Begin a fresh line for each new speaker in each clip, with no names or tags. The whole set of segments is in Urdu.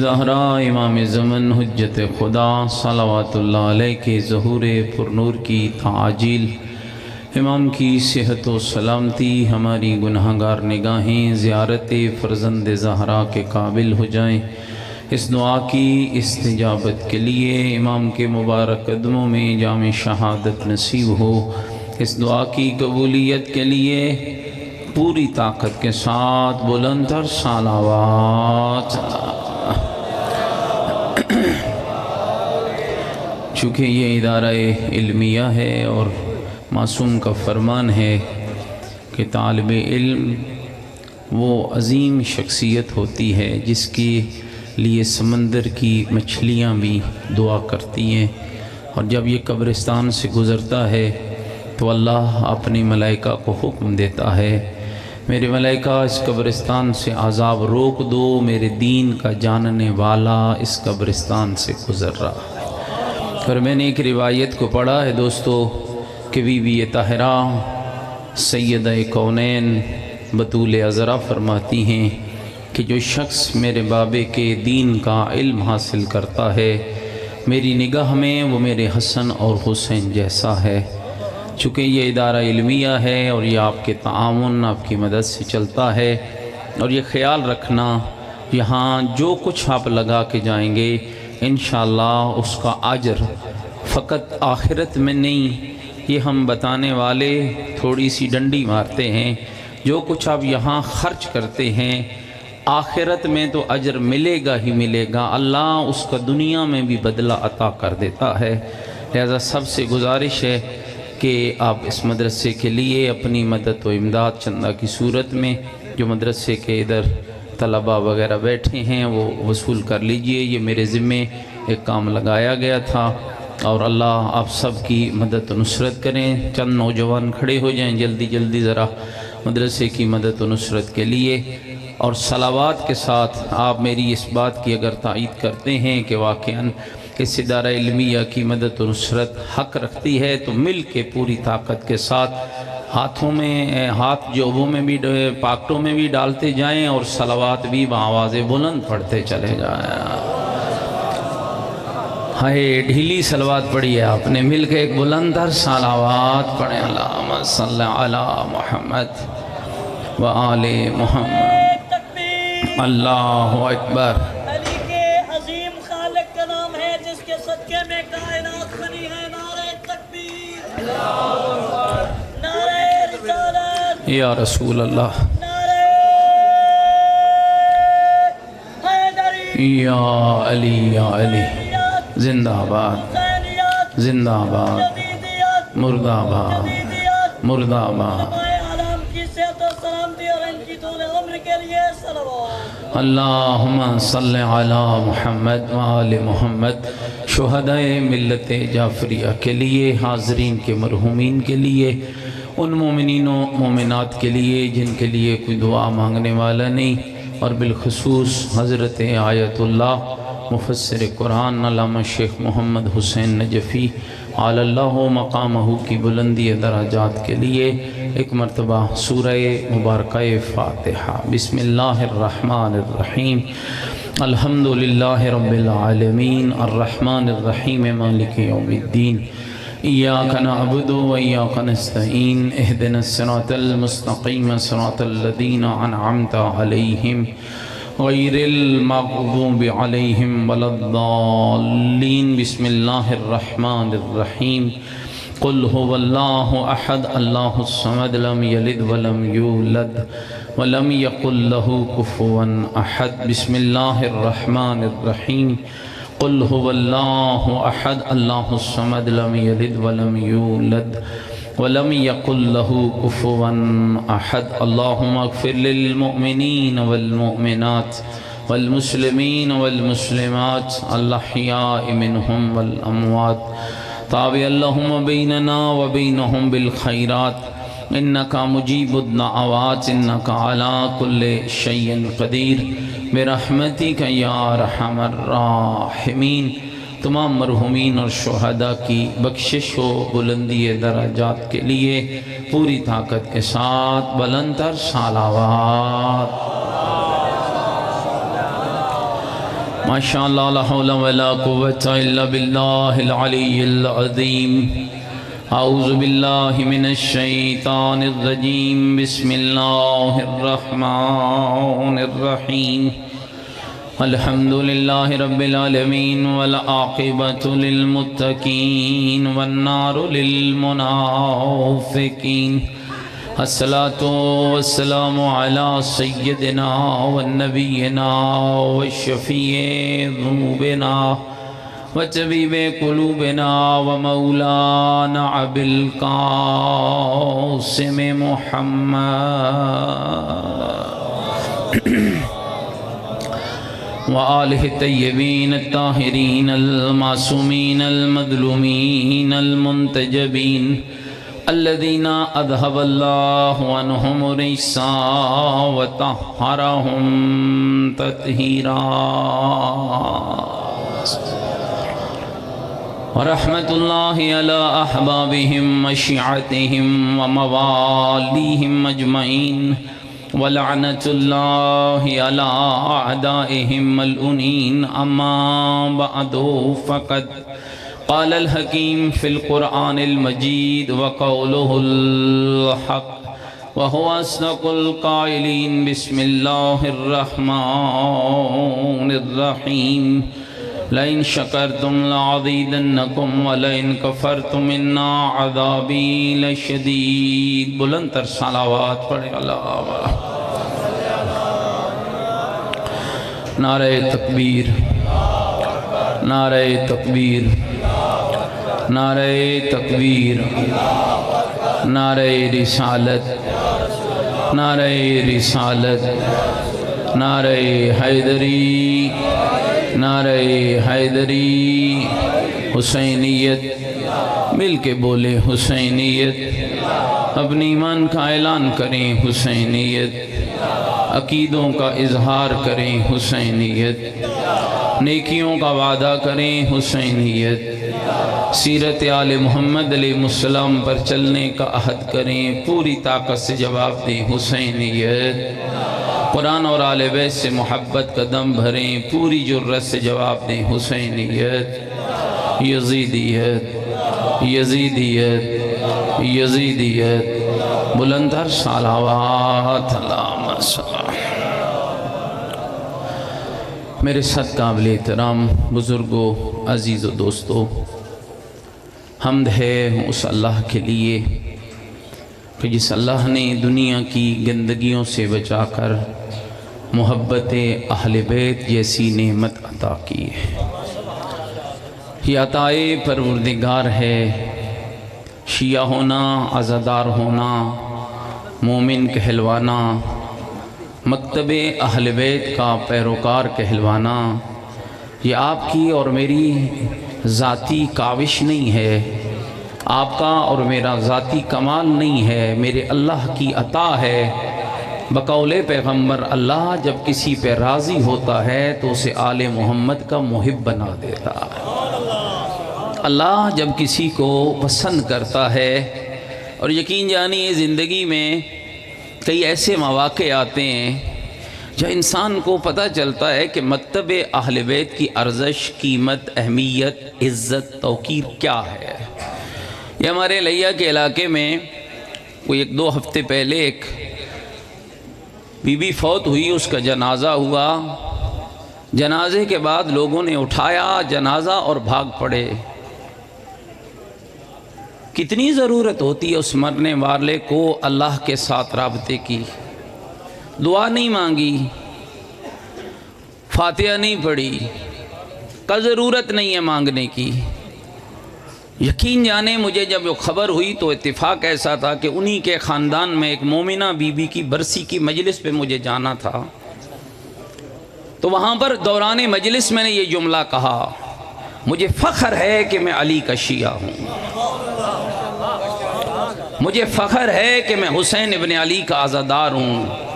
زہرا امام زمن حجت خدا صلوات اللہ علیہ کے ظہور پرنور کی تعاجیل، امام کی صحت و سلامتی، ہماری گناہگار نگاہیں زیارت فرزند زہرا کے قابل ہو جائیں۔ اس دعا کی استجابت کے لیے امام کے مبارک قدموں میں جام شہادت نصیب ہو۔ اس دعا کی قبولیت کے لیے پوری طاقت کے ساتھ بلند تر صلوات۔ چونکہ یہ ادارہ علمیہ ہے اور معصوم کا فرمان ہے کہ طالب علم وہ عظیم شخصیت ہوتی ہے جس کے لیے سمندر کی مچھلیاں بھی دعا کرتی ہیں، اور جب یہ قبرستان سے گزرتا ہے تو اللہ اپنی ملائکہ کو حکم دیتا ہے، میرے ملائکہ اس قبرستان سے عذاب روک دو، میرے دین کا جاننے والا اس قبرستان سے گزر رہا ہے۔ اور میں نے ایک روایت کو پڑھا ہے دوستو کہ بی بی طاہرہ سیدہ کونین بطول عذرا فرماتی ہیں کہ جو شخص میرے بابے کے دین کا علم حاصل کرتا ہے، میری نگاہ میں وہ میرے حسن اور حسین جیسا ہے۔ چونکہ یہ ادارہ علمیہ ہے اور یہ آپ کے تعاون، آپ کی مدد سے چلتا ہے، اور یہ خیال رکھنا یہاں جو کچھ آپ لگا کے جائیں گے انشاءاللہ اس کا اجر فقط آخرت میں نہیں، یہ ہم بتانے والے تھوڑی سی ڈنڈی مارتے ہیں، جو کچھ آپ یہاں خرچ کرتے ہیں آخرت میں تو اجر ملے گا ہی ملے گا، اللہ اس کا دنیا میں بھی بدلہ عطا کر دیتا ہے۔ لہذا سب سے گزارش ہے کہ آپ اس مدرسے کے لیے اپنی مدد و امداد چندہ کی صورت میں جو مدرسے کے ادھر طلبہ وغیرہ بیٹھے ہیں وہ وصول کر لیجئے۔ یہ میرے ذمے ایک کام لگایا گیا تھا، اور اللہ آپ سب کی مدد و نصرت کریں۔ چند نوجوان کھڑے ہو جائیں جلدی جلدی ذرا مدرسے کی مدد و نصرت کے لیے، اور صلوات کے ساتھ آپ میری اس بات کی اگر تائید کرتے ہیں کہ واقعاً اس ادارہ علمیہ کی مدد و نصرت حق رکھتی ہے تو مل کے پوری طاقت کے ساتھ ہاتھوں میں ہاتھ جوبوں میں بھی پاکٹوں میں بھی ڈالتے جائیں، اور صلوات بھی بآواز بلند پڑھتے چلے جائیں۔ ہائے ڈھیلی صلوات پڑھی ہے آپ نے، مل کے ایک بلند تر صلوات پڑھیں۔ اللہم صلی علی محمد و آل محمد۔ اللہ اکبر۔
علی کے عظیم خالق کا نام ہے جس کے صدقے میں کائنات بنی ہے۔ نعرہ تکبیر، نعرہ رسالت،
یا رسول اللہ،
نعرہ حیدری،
یا علی یا علی، زندہ آباد زندہ آباد،
جدیدیت،
مرد آباد
جدیدیت،
مرد آباد۔
علماء عالم کی صحت و سلامتی اور ان کی طول عمر کے لیے صلوات۔
اللہم صلی علی محمد و آل محمد۔ شہدائے ملت جعفریہ کے لیے، حاضرین کے مرحومین کے لیے، ان مومنین و مومنات کے لیے جن کے لیے کوئی دعا مانگنے والا نہیں، اور بالخصوص حضرت آیت اللہ مفسر قرآن علامہ شیخ محمد حسین نجفی علی اللہ مقامہ کی بلندی درجات کے لیے ایک مرتبہ سورہ مبارکہ فاتحہ۔ بسم اللہ الرحمن الرحیم، الحمدللہ رب العالمین، الرحمن الرحیم، مالک یوم الدین، ایاک نعبد و ایاک نستعین، اہدنا الصراط المستقیم، صراط الذین انعمت علیہم غیر المغضوب علیہم ولا الضالین۔ بسم اللہ الرحمن الرحیم، قل هو اللہ احد اللہ الصمد لم یلد ولم یولد ولم یکن له کفوا احد۔ بسم اللہ الرحمن الرحیم، قل هو اللہ احد اللہ الصمد لم یلد ولم یولد ولم یکن له کفوا احد۔ اللہم اغفر للمؤمنین والمؤمنات والمسلمین والمسلمات الاحیاء منہم والاموات، تابع اللہم بیننا وبینہم بالخیرات، انکا مجیب الدعوات، انکا علی کل شیء قدیر، برحمتک یا ارحم الراحمین۔ تمام مرحومین اور شہداء کی بخشش و بلندی درجات کے لیے پوری طاقت کے ساتھ بلند تر صلوات۔ ماشاء اللہ لا حول ولا قوة الا باللہ العلی العظیم اعوذ باللہ من الشیطان الرجیم بسم اللہ الرحمن الرحیم الحمد للہ رب العالمین والعاقبۃ للمتقین والنار للمنافقین الصلاة والسلام على سیدنا والنبینا والشفیع ذنوبنا وطبیب قلوبنا ومولانا ابی القاسم محمد وآلہ الطیبین الطاہرین المعصومین المظلومین المنتجبین الذین اذهب اللہ عنہم الرجس وطہرہم تطہیرا ورحمت اللہ علی احبابہم وشیعتہم وموالیہم اجمعین ولعنت اللہ علی اعدائہم ملعونین اما بعد فقد قال الحکیم فی القرآن المجید وقولہ الحق وهو اصدق القائلین بسم اللہ الرحمن الرحیم لئن شکرتم لعزیدنکم ولئن کفرتم ان عذابی لشدید بلند تر صلوات پڑھے اللہ نعرہ تکبیر نعرہ تکبیر نعرہ تکبیر نعرہ رسالت نعرہ رسالت نعرہ حیدری نعرہ حیدری حسینیت مل کے بولے حسینیت اپنی ایمان کا اعلان کریں حسینیت عقیدوں کا اظہار کریں حسینیت نیکیوں کا وعدہ کریں حسینیت سیرت آل محمد علیہ السلام پر چلنے کا عہد کریں پوری طاقت سے جواب دیں حسینیت قرآن اور آل بیت سے محبت کا دم بھریں پوری جرت سے جواب دیں حسینیت یزیدیت یزیدیت یزیدیت بلندر صلوات اللہم صلی میرے ساتھ قابل احترام بزرگوں عزیز و دوستوں حمد ہے اس اللہ کے لیے کہ جس اللہ نے دنیا کی گندگیوں سے بچا کر محبت اہل بیت جیسی نعمت عطا کی ہے یہ عطائے پروردگار ہے شیعہ ہونا عزادار ہونا مومن کہلوانا مکتب اہل بیت کا پیروکار کہلوانا یہ آپ کی اور میری ذاتی کاوش نہیں ہے آپ کا اور میرا ذاتی کمال نہیں ہے میرے اللہ کی عطا ہے بقول پیغمبر اللہ جب کسی پہ راضی ہوتا ہے تو اسے آل محمد کا محب بنا دیتا ہے اللہ جب کسی کو پسند کرتا ہے اور یقین جانیے زندگی میں کئی ایسے مواقع آتے ہیں جہاں انسان کو پتہ چلتا ہے کہ مکتب اہل بیت کی ارزش قیمت اہمیت عزت توقیر کیا ہے یہ ہمارے لیا کے علاقے میں کوئی 1-2 ہفتے پہلے ایک بی بی فوت ہوئی اس کا جنازہ ہوا جنازے کے بعد لوگوں نے اٹھایا جنازہ اور بھاگ پڑے کتنی ضرورت ہوتی ہے اس مرنے والے کو اللہ کے ساتھ رابطے کی دعا نہیں مانگی فاتحہ نہیں پڑھی کا ضرورت نہیں ہے مانگنے کی یقین جانے مجھے جب وہ خبر ہوئی تو اتفاق ایسا تھا کہ انہی کے خاندان میں ایک مومنہ بی بی کی برسی کی مجلس پہ مجھے جانا تھا تو وہاں پر دوران مجلس میں نے یہ جملہ کہا مجھے فخر ہے کہ میں علی کا شیعہ ہوں مجھے فخر ہے کہ میں حسین ابن علی کا عزادار ہوں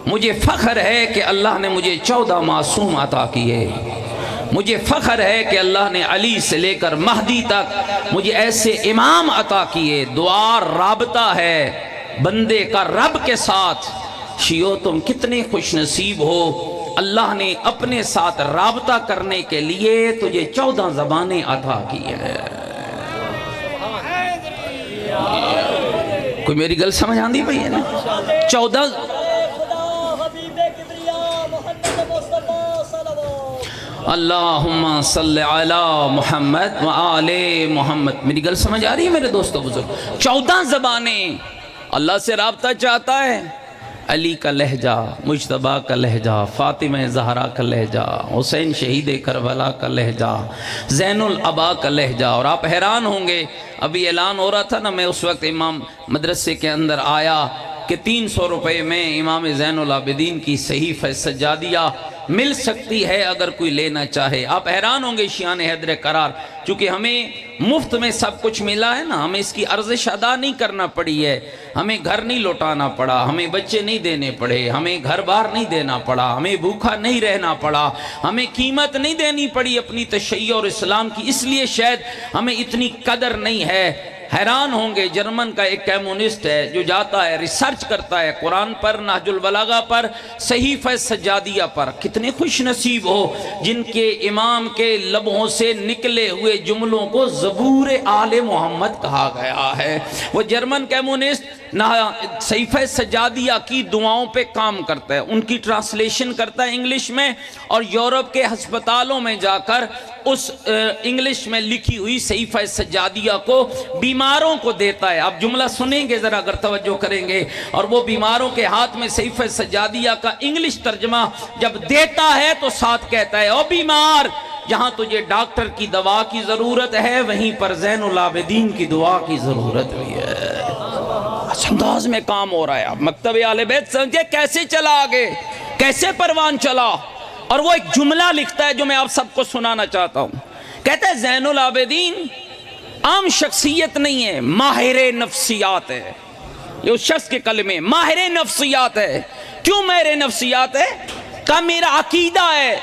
مجھے فخر ہے کہ اللہ نے مجھے 14 معصوم عطا کیے مجھے فخر ہے کہ اللہ نے علی سے لے کر مہدی تک مجھے ایسے امام عطا کیے دعا رابطہ ہے بندے کا رب کے ساتھ شیعو تم کتنے خوش نصیب ہو اللہ نے اپنے ساتھ رابطہ کرنے کے لیے تجھے 14 زبانیں عطا کی ہیں۔ کوئی میری گل سمجھ آندی پئی ہے نا؟ 14 اللہم صلی علی محمد وآل محمد۔ میری گل سمجھ آ رہی ہے میرے دوستو بزرگ؟ 14 زبانیں اللہ سے رابطہ چاہتا ہے۔ علی کا لہجہ، مجتبیٰ کا لہجہ، فاطمہ زہرا کا لہجہ، حسین شہید کربلا کا لہجہ، زین العبا کا لہجہ۔ اور آپ حیران ہوں گے، ابھی اعلان ہو رہا تھا نا، میں اس وقت امام مدرسے کے اندر آیا کہ 300 روپے میں امام زین العابدین کی صحیفہ سجادیہ مل سکتی ہے اگر کوئی لینا چاہے۔ آپ حیران ہوں گے شیعان حیدر قرار، چونکہ ہمیں مفت میں سب کچھ ملا ہے نا، ہمیں اس کی ارزش ادا نہیں کرنا پڑی ہے، ہمیں گھر نہیں لوٹانا پڑا، ہمیں بچے نہیں دینے پڑے، ہمیں گھر بار نہیں دینا پڑا، ہمیں بھوکا نہیں رہنا پڑا، ہمیں قیمت نہیں دینی پڑی اپنی تشیع اور اسلام کی، اس لیے شاید ہمیں اتنی قدر نہیں ہے۔ حیران ہوں گے، جرمن کا ایک کمیونسٹ ہے جو جاتا ہے ریسرچ کرتا ہے قرآن پر، نہج البلاغہ پر، صحیفہ سجادیہ پر۔ کتنے خوش نصیب ہو جن کے امام کے لبوں سے نکلے ہوئے جملوں کو زبور آل محمد کہا گیا ہے۔ وہ جرمن کمیونسٹ صحیفہ سجادیہ کی دعاؤں پہ کام کرتا ہے، ان کی ٹرانسلیشن کرتا ہے انگلش میں، اور یورپ کے ہسپتالوں میں جا کر اس انگلش میں لکھی ہوئی صحیفہ سجادیہ کو بیماروں کو دیتا ہے۔ آپ جملہ سنیں گے ذرا اگر توجہ کریں گے، اور وہ بیماروں کے ہاتھ میں صحیفہ سجادیہ کا انگلش ترجمہ جب دیتا ہے تو ساتھ کہتا ہے، او بیمار، جہاں تجھے ڈاکٹر کی دوا کی ضرورت ہے وہیں پر زین العابدین کی دعا کی ضرورت بھی ہے۔ اس انداز میں کام ہو رہا ہے۔ اب مکتب اہل بیت سمجھے کیسے چلا آگے، کیسے پروان چلا۔ اور وہ ایک جملہ لکھتا ہے جو میں آپ سب کو سنانا چاہتا ہوں۔ کہتا ہے زین العابدین عام شخصیت نہیں ہے، ماہر نفسیات ہے۔ یہ اس شخص کے کلمے، ماہر نفسیات ہے۔ کیوں ماہر نفسیات ہے؟ کہ میرا عقیدہ ہے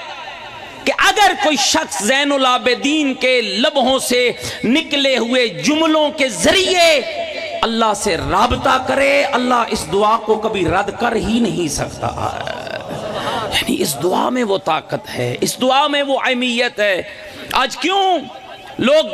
کہ اگر کوئی شخص زین العابدین کے لبوں سے نکلے ہوئے جملوں کے ذریعے اللہ سے رابطہ کرے، اللہ اس دعا کو کبھی رد کر ہی نہیں سکتا ہے۔ یعنی اس دعا میں وہ طاقت ہے، اس دعا میں وہ اہمیت ہے۔ آج کیوں لوگ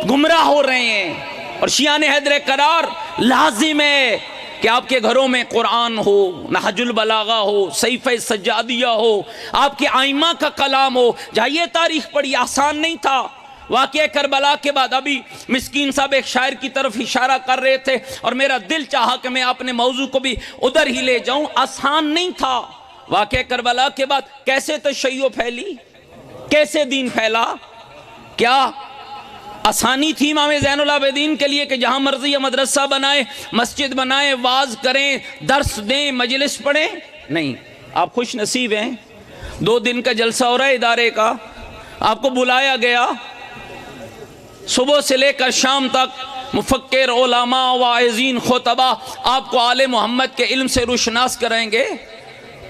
گمراہ ہو رہے ہیں؟ اور شیعان حیدر قرار لازم ہے کہ آپ کے گھروں میں قرآن ہو، نہج البلاغہ ہو، صحیفہ سجادیہ ہو، آپ کے ائمہ کا کلام ہو۔ جائیے تاریخ پڑھی، آسان نہیں تھا۔ واقعہ کربلا کے بعد ابھی مسکین صاحب ایک شاعر کی طرف اشارہ کر رہے تھے، اور میرا دل چاہا کہ میں اپنے موضوع کو بھی ادھر ہی لے جاؤں۔ آسان نہیں تھا۔ واقعہ کربلا کے بعد کیسے تشیع پھیلی، کیسے دین پھیلا؟ کیا آسانی تھی امام زین العابدین کے لیے کہ جہاں مرضی مدرسہ بنائے، مسجد بنائے، واز کریں، درس دیں، مجلس پڑھیں؟ نہیں۔ آپ خوش نصیب ہیں، 2 دن کا جلسہ ہو رہا ہے ادارے کا، آپ کو بلایا گیا، صبح سے لے کر شام تک مفکر، علماء، واعظین، خطبہ آپ کو آل محمد کے علم سے روشناس کریں گے۔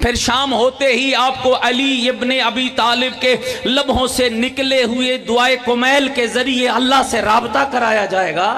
پھر شام ہوتے ہی آپ کو علی ابن ابی طالب کے لبوں سے نکلے ہوئے دعائے کمیل کے ذریعے اللہ سے رابطہ کرایا جائے گا۔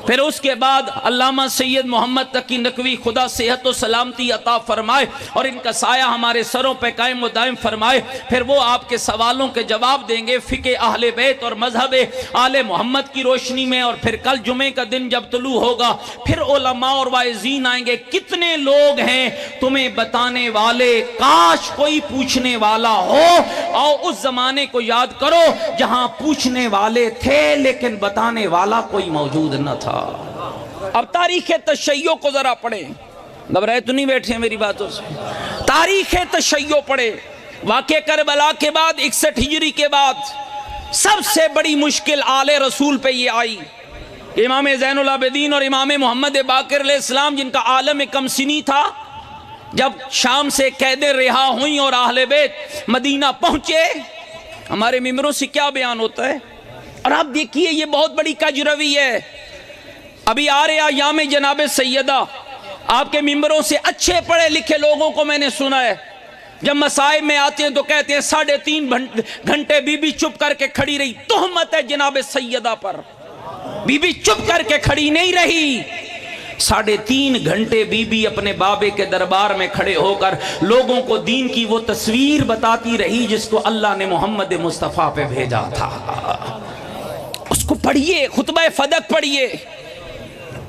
پھر اس کے بعد علامہ سید محمد تقی نقوی، خدا صحت و سلامتی عطا فرمائے اور ان کا سایہ ہمارے سروں پہ قائم و دائم فرمائے، پھر وہ آپ کے سوالوں کے جواب دیں گے فقہ اہل بیت اور مذہب آل محمد کی روشنی میں۔ اور پھر کل جمعے کا دن جب طلوع ہوگا، پھر علماء اور واعظین آئیں گے۔ کتنے لوگ ہیں تمہیں بتانے والے، کاش کوئی پوچھنے والا ہو۔ اور اس زمانے کو یاد کرو جہاں پوچھنے والے تھے لیکن بتانے والا کوئی موجود نہ تھا۔ اب تاریخ تشیع کو ذرا پڑھیں، گھبرائے تو نہیں بیٹھے میری باتوں سے؟ تاریخ تشیع پڑھے۔ واقعہ کربلا کے بعد 61 ہجری کے بعد سب سے بڑی مشکل آل رسول پہ یہ آئی۔ امام زین العابدین اور امام محمد باقر علیہ السلام، جن کا عالم کم سنی تھا، جب شام سے قیدیں رہا ہوئیں اور اہل بیت مدینہ پہنچے، ہمارے ممبروں سے کیا بیان ہوتا ہے؟ اور آپ دیکھیے یہ بہت بڑی کجروی ہے۔ ابھی آ رہے ایام جناب سیدہ، آپ کے ممبروں سے اچھے پڑھے لکھے لوگوں کو میں نے سنا ہے، جب مسائب میں آتے ہیں تو کہتے ہیں 3.5 گھنٹے بی بی چپ کر کے کھڑی رہی۔ تہمت ہے جناب سیدہ پر، بی بی چپ کر کے کھڑی نہیں رہی، 3.5 گھنٹے بی بی اپنے بابے کے دربار میں کھڑے ہو کر لوگوں کو دین کی وہ تصویر بتاتی رہی جس کو اللہ نے محمد مصطفیٰ پہ بھیجا تھا۔ اس کو پڑھیے، خطبہ فدق پڑھیے۔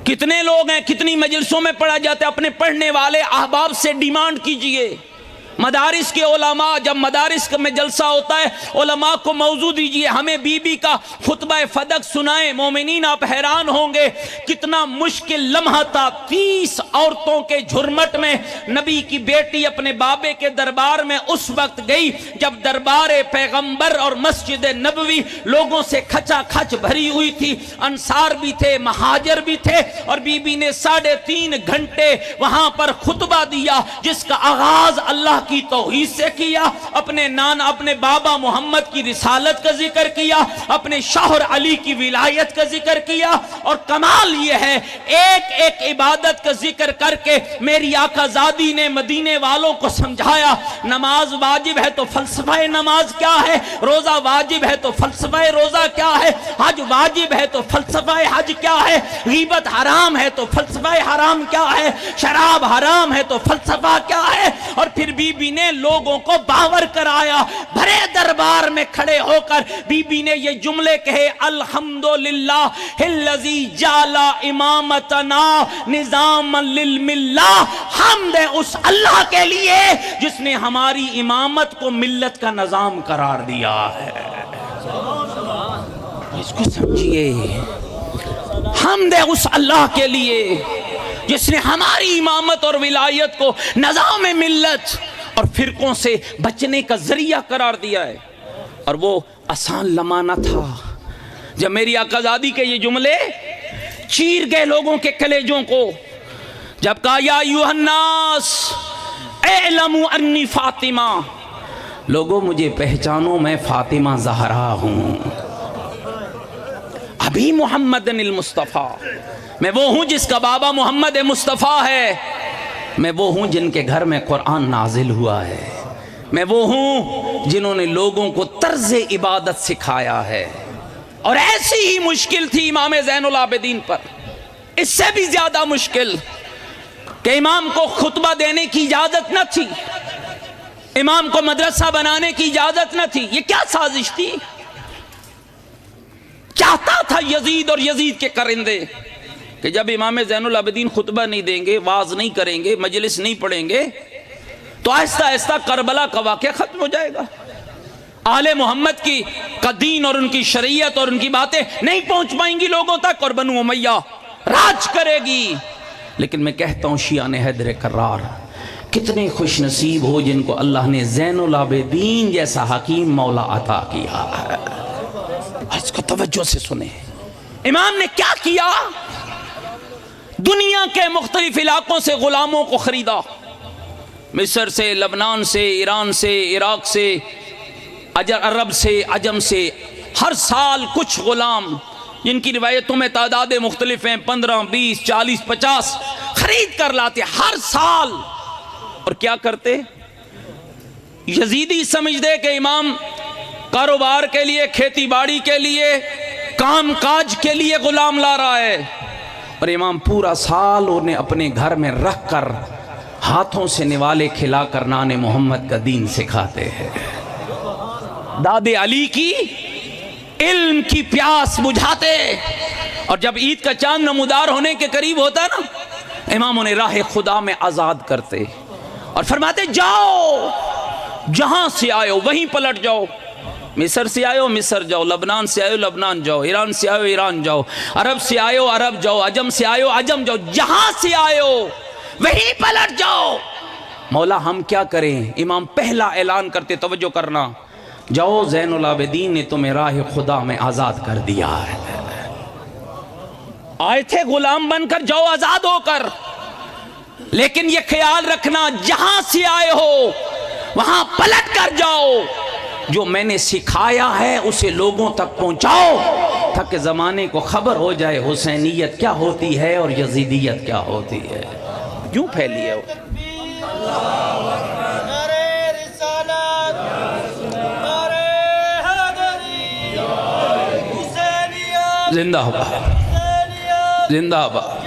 کتنے لوگ ہیں، کتنی مجلسوں میں پڑھا جاتا ہے، اپنے پڑھنے والے احباب سے ڈیمانڈ کیجئے۔ مدارس کے علماء، جب مدارس میں جلسہ ہوتا ہے علماء کو موضوع دیجئے، ہمیں بی بی کا خطبہ فدق سنائیں۔ مومنین آپ حیران ہوں گے کتنا مشکل لمحہ تھا۔ 30 عورتوں کے جھرمٹ میں نبی کی بیٹی اپنے بابے کے دربار میں اس وقت گئی جب دربار پیغمبر اور مسجد نبوی لوگوں سے کھچا کھچ بھری ہوئی تھی۔ انصار بھی تھے، مہاجر بھی تھے، اور بی بی نے 3.5 گھنٹے وہاں پر خطبہ دیا جس کا آغاز اللہ کی توحید سے کیا، اپنے بابا محمد کی رسالت کا ذکر کیا، اپنے شوہر علی کی ولایت کا ذکر کیا، اور کمال یہ ہے ایک ایک عبادت کا ذکر کر کے میری آقا زادی نے مدینے والوں کو سمجھایا۔ نماز واجب ہے تو فلسفہ نماز کیا ہے، روزہ واجب ہے تو فلسفہ روزہ کیا ہے، حج واجب ہے تو فلسفہ حج کیا ہے، غیبت حرام ہے تو فلسفہ حرام کیا ہے، شراب حرام ہے تو فلسفہ کیا ہے۔ اور پھر بی بی نے لوگوں کو باور کرایا، بھرے دربار میں کھڑے ہو کر بی بی نے یہ جملے کہے، الحمدللہ الذی جعل امامتنا نظاما للملہ، حمد ہے اس اللہ کے لیے جس نے ہماری امامت کو ملت کا نظام قرار دیا ہے۔ اس کو سمجھیے، حمد ہے اس اللہ کے لیے جس نے ہماری امامت اور ولایت کو نظام ملت اور فرقوں سے بچنے کا ذریعہ قرار دیا ہے۔ اور وہ آسان لمحہ نہ تھا جب میری آقا زادی کے یہ جملے چیر گئے لوگوں کے کلیجوں کو، جب کہا یا ایھا الناس اعلموا انی فاطمہ، لوگوں مجھے پہچانو میں فاطمہ زہرا ہوں، ابھی محمد المصطفیٰ، میں وہ ہوں جس کا بابا محمد مصطفیٰ ہے، میں وہ ہوں جن کے گھر میں قرآن نازل ہوا ہے، میں وہ ہوں جنہوں نے لوگوں کو طرز عبادت سکھایا ہے۔ اور ایسی ہی مشکل تھی امام زین العابدین پر، اس سے بھی زیادہ مشکل کہ امام کو خطبہ دینے کی اجازت نہ تھی، امام کو مدرسہ بنانے کی اجازت نہ تھی۔ یہ کیا سازش تھی؟ چاہتا تھا یزید اور یزید کے کرندے کہ جب امام زین العابدین خطبہ نہیں دیں گے، واعظ نہیں کریں گے، مجلس نہیں پڑھیں گے، تو آہستہ آہستہ کربلا کا واقعہ ختم ہو جائے گا، آل محمد کی دین اور ان کی شریعت اور ان کی باتیں نہیں پہنچ پائیں گی لوگوں تک، اور بنو امیہ راج کرے گی۔ لیکن میں کہتا ہوں شیعان حیدر کرار کتنے خوش نصیب ہو جن کو اللہ نے زین العابدین جیسا حکیم مولا عطا کیا ہے۔ اس کو توجہ سے سنیں، امام نے کیا کیا؟ دنیا کے مختلف علاقوں سے غلاموں کو خریدا، مصر سے، لبنان سے، ایران سے، عراق سے، عرب سے، عجم سے، ہر سال کچھ غلام جن کی روایتوں میں تعداد مختلف ہیں، 15، 20، 40، 50 خرید کر لاتے ہر سال۔ اور کیا کرتے؟ یزیدی سمجھتے کہ امام کاروبار کے لیے، کھیتی باڑی کے لیے، کام کاج کے لیے غلام لا رہا ہے، اور امام پورا سال انہیں اپنے گھر میں رکھ کر ہاتھوں سے نوالے کھلا کر نان محمد کا دین سکھاتے ہیں، داد علی کی علم کی پیاس بجھاتے۔ اور جب عید کا چاند نمودار ہونے کے قریب ہوتا ہے نا، امام انہیں راہ خدا میں آزاد کرتے اور فرماتے جاؤ، جہاں سے آئے ہو وہیں پلٹ جاؤ، مصر سے آئے ہو مصر جاؤ، لبنان سے آئے ہو لبنان جاؤ، ایران سے آئے ہو ایران جاؤ، عرب سے آئے ہو عرب جاؤ، عجم سے آئے ہو عجم جاؤ، جہاں سے آئے ہو وہیں پلٹ جاؤ۔ مولا ہم کیا کریں؟ امام پہلا اعلان کرتے، توجہ کرنا، جاؤ زین العابدین نے تمہیں راہ خدا میں آزاد کر دیا ہے، آئے تھے غلام بن کر، جاؤ آزاد ہو کر، لیکن یہ خیال رکھنا جہاں سے آئے ہو وہاں پلٹ کر جاؤ، جو میں نے سکھایا ہے اسے لوگوں تک پہنچاؤ تاکہ زمانے کو خبر ہو جائے حسینیت کیا ہوتی ہے اور یزیدیت کیا ہوتی ہے۔ کیوں پھیلی ہے وہ؟ زندہ باد، زندہ باد،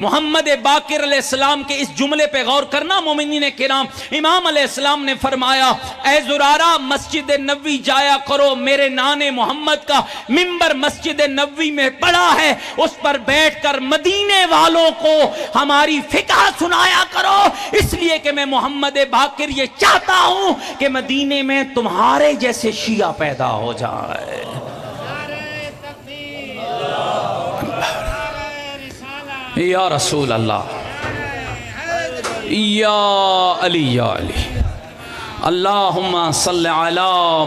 محمد باقر علیہ السلام کے اس جملے پہ غور کرنا مومنین کرام. امام علیہ السلام نے فرمایا اے زرارہ مسجد نبوی جایا کرو, میرے نانے محمد کا منبر مسجد نبوی میں پڑا ہے, اس پر بیٹھ کر مدینے والوں کو ہماری فقہ سنایا کرو, اس لیے کہ میں محمد باقر یہ چاہتا ہوں کہ مدینے میں تمہارے جیسے شیعہ پیدا ہو جائے. یا رسول اللہ, یا علی یا علی, اللہم صلی علی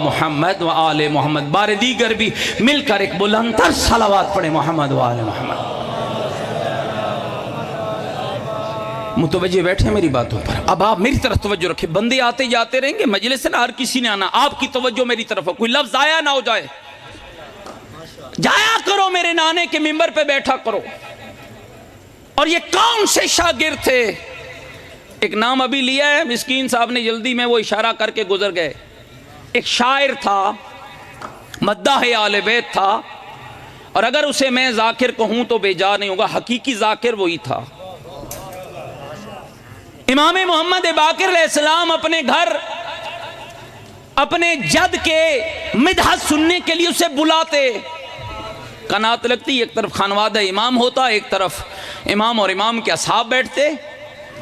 محمد و آل محمد. بار دیگر بھی مل کر ایک بلندتر صلوات پڑھیں محمد و آل محمد. متوجہ بیٹھے میری باتوں پر. اب آپ میری طرف توجہ رکھیں, بندے آتے جاتے رہیں گے مجلس سے, ہر کسی نے آنا, آپ کی توجہ میری طرف ہو, کوئی لفظ آیا نہ ہو جائے. جایا کرو میرے نانے کے منبر پہ بیٹھا کرو. اور یہ کون سے شاگرد تھے؟ ایک نام ابھی لیا ہے مسکین صاحب نے جلدی میں, وہ اشارہ کر کے گزر گئے. ایک شاعر تھا, مداح آل بیت تھا, اور اگر اسے میں ذاکر کہوں تو بے جا نہیں ہوگا, حقیقی ذاکر وہی تھا. امام محمد باقر علیہ السلام اپنے گھر اپنے جد کے مدحت سننے کے لیے اسے بلاتے. قنات لگتی, ایک طرف خانوادہ امام ہوتا, ایک طرف امام اور امام کے اصحاب بیٹھتے,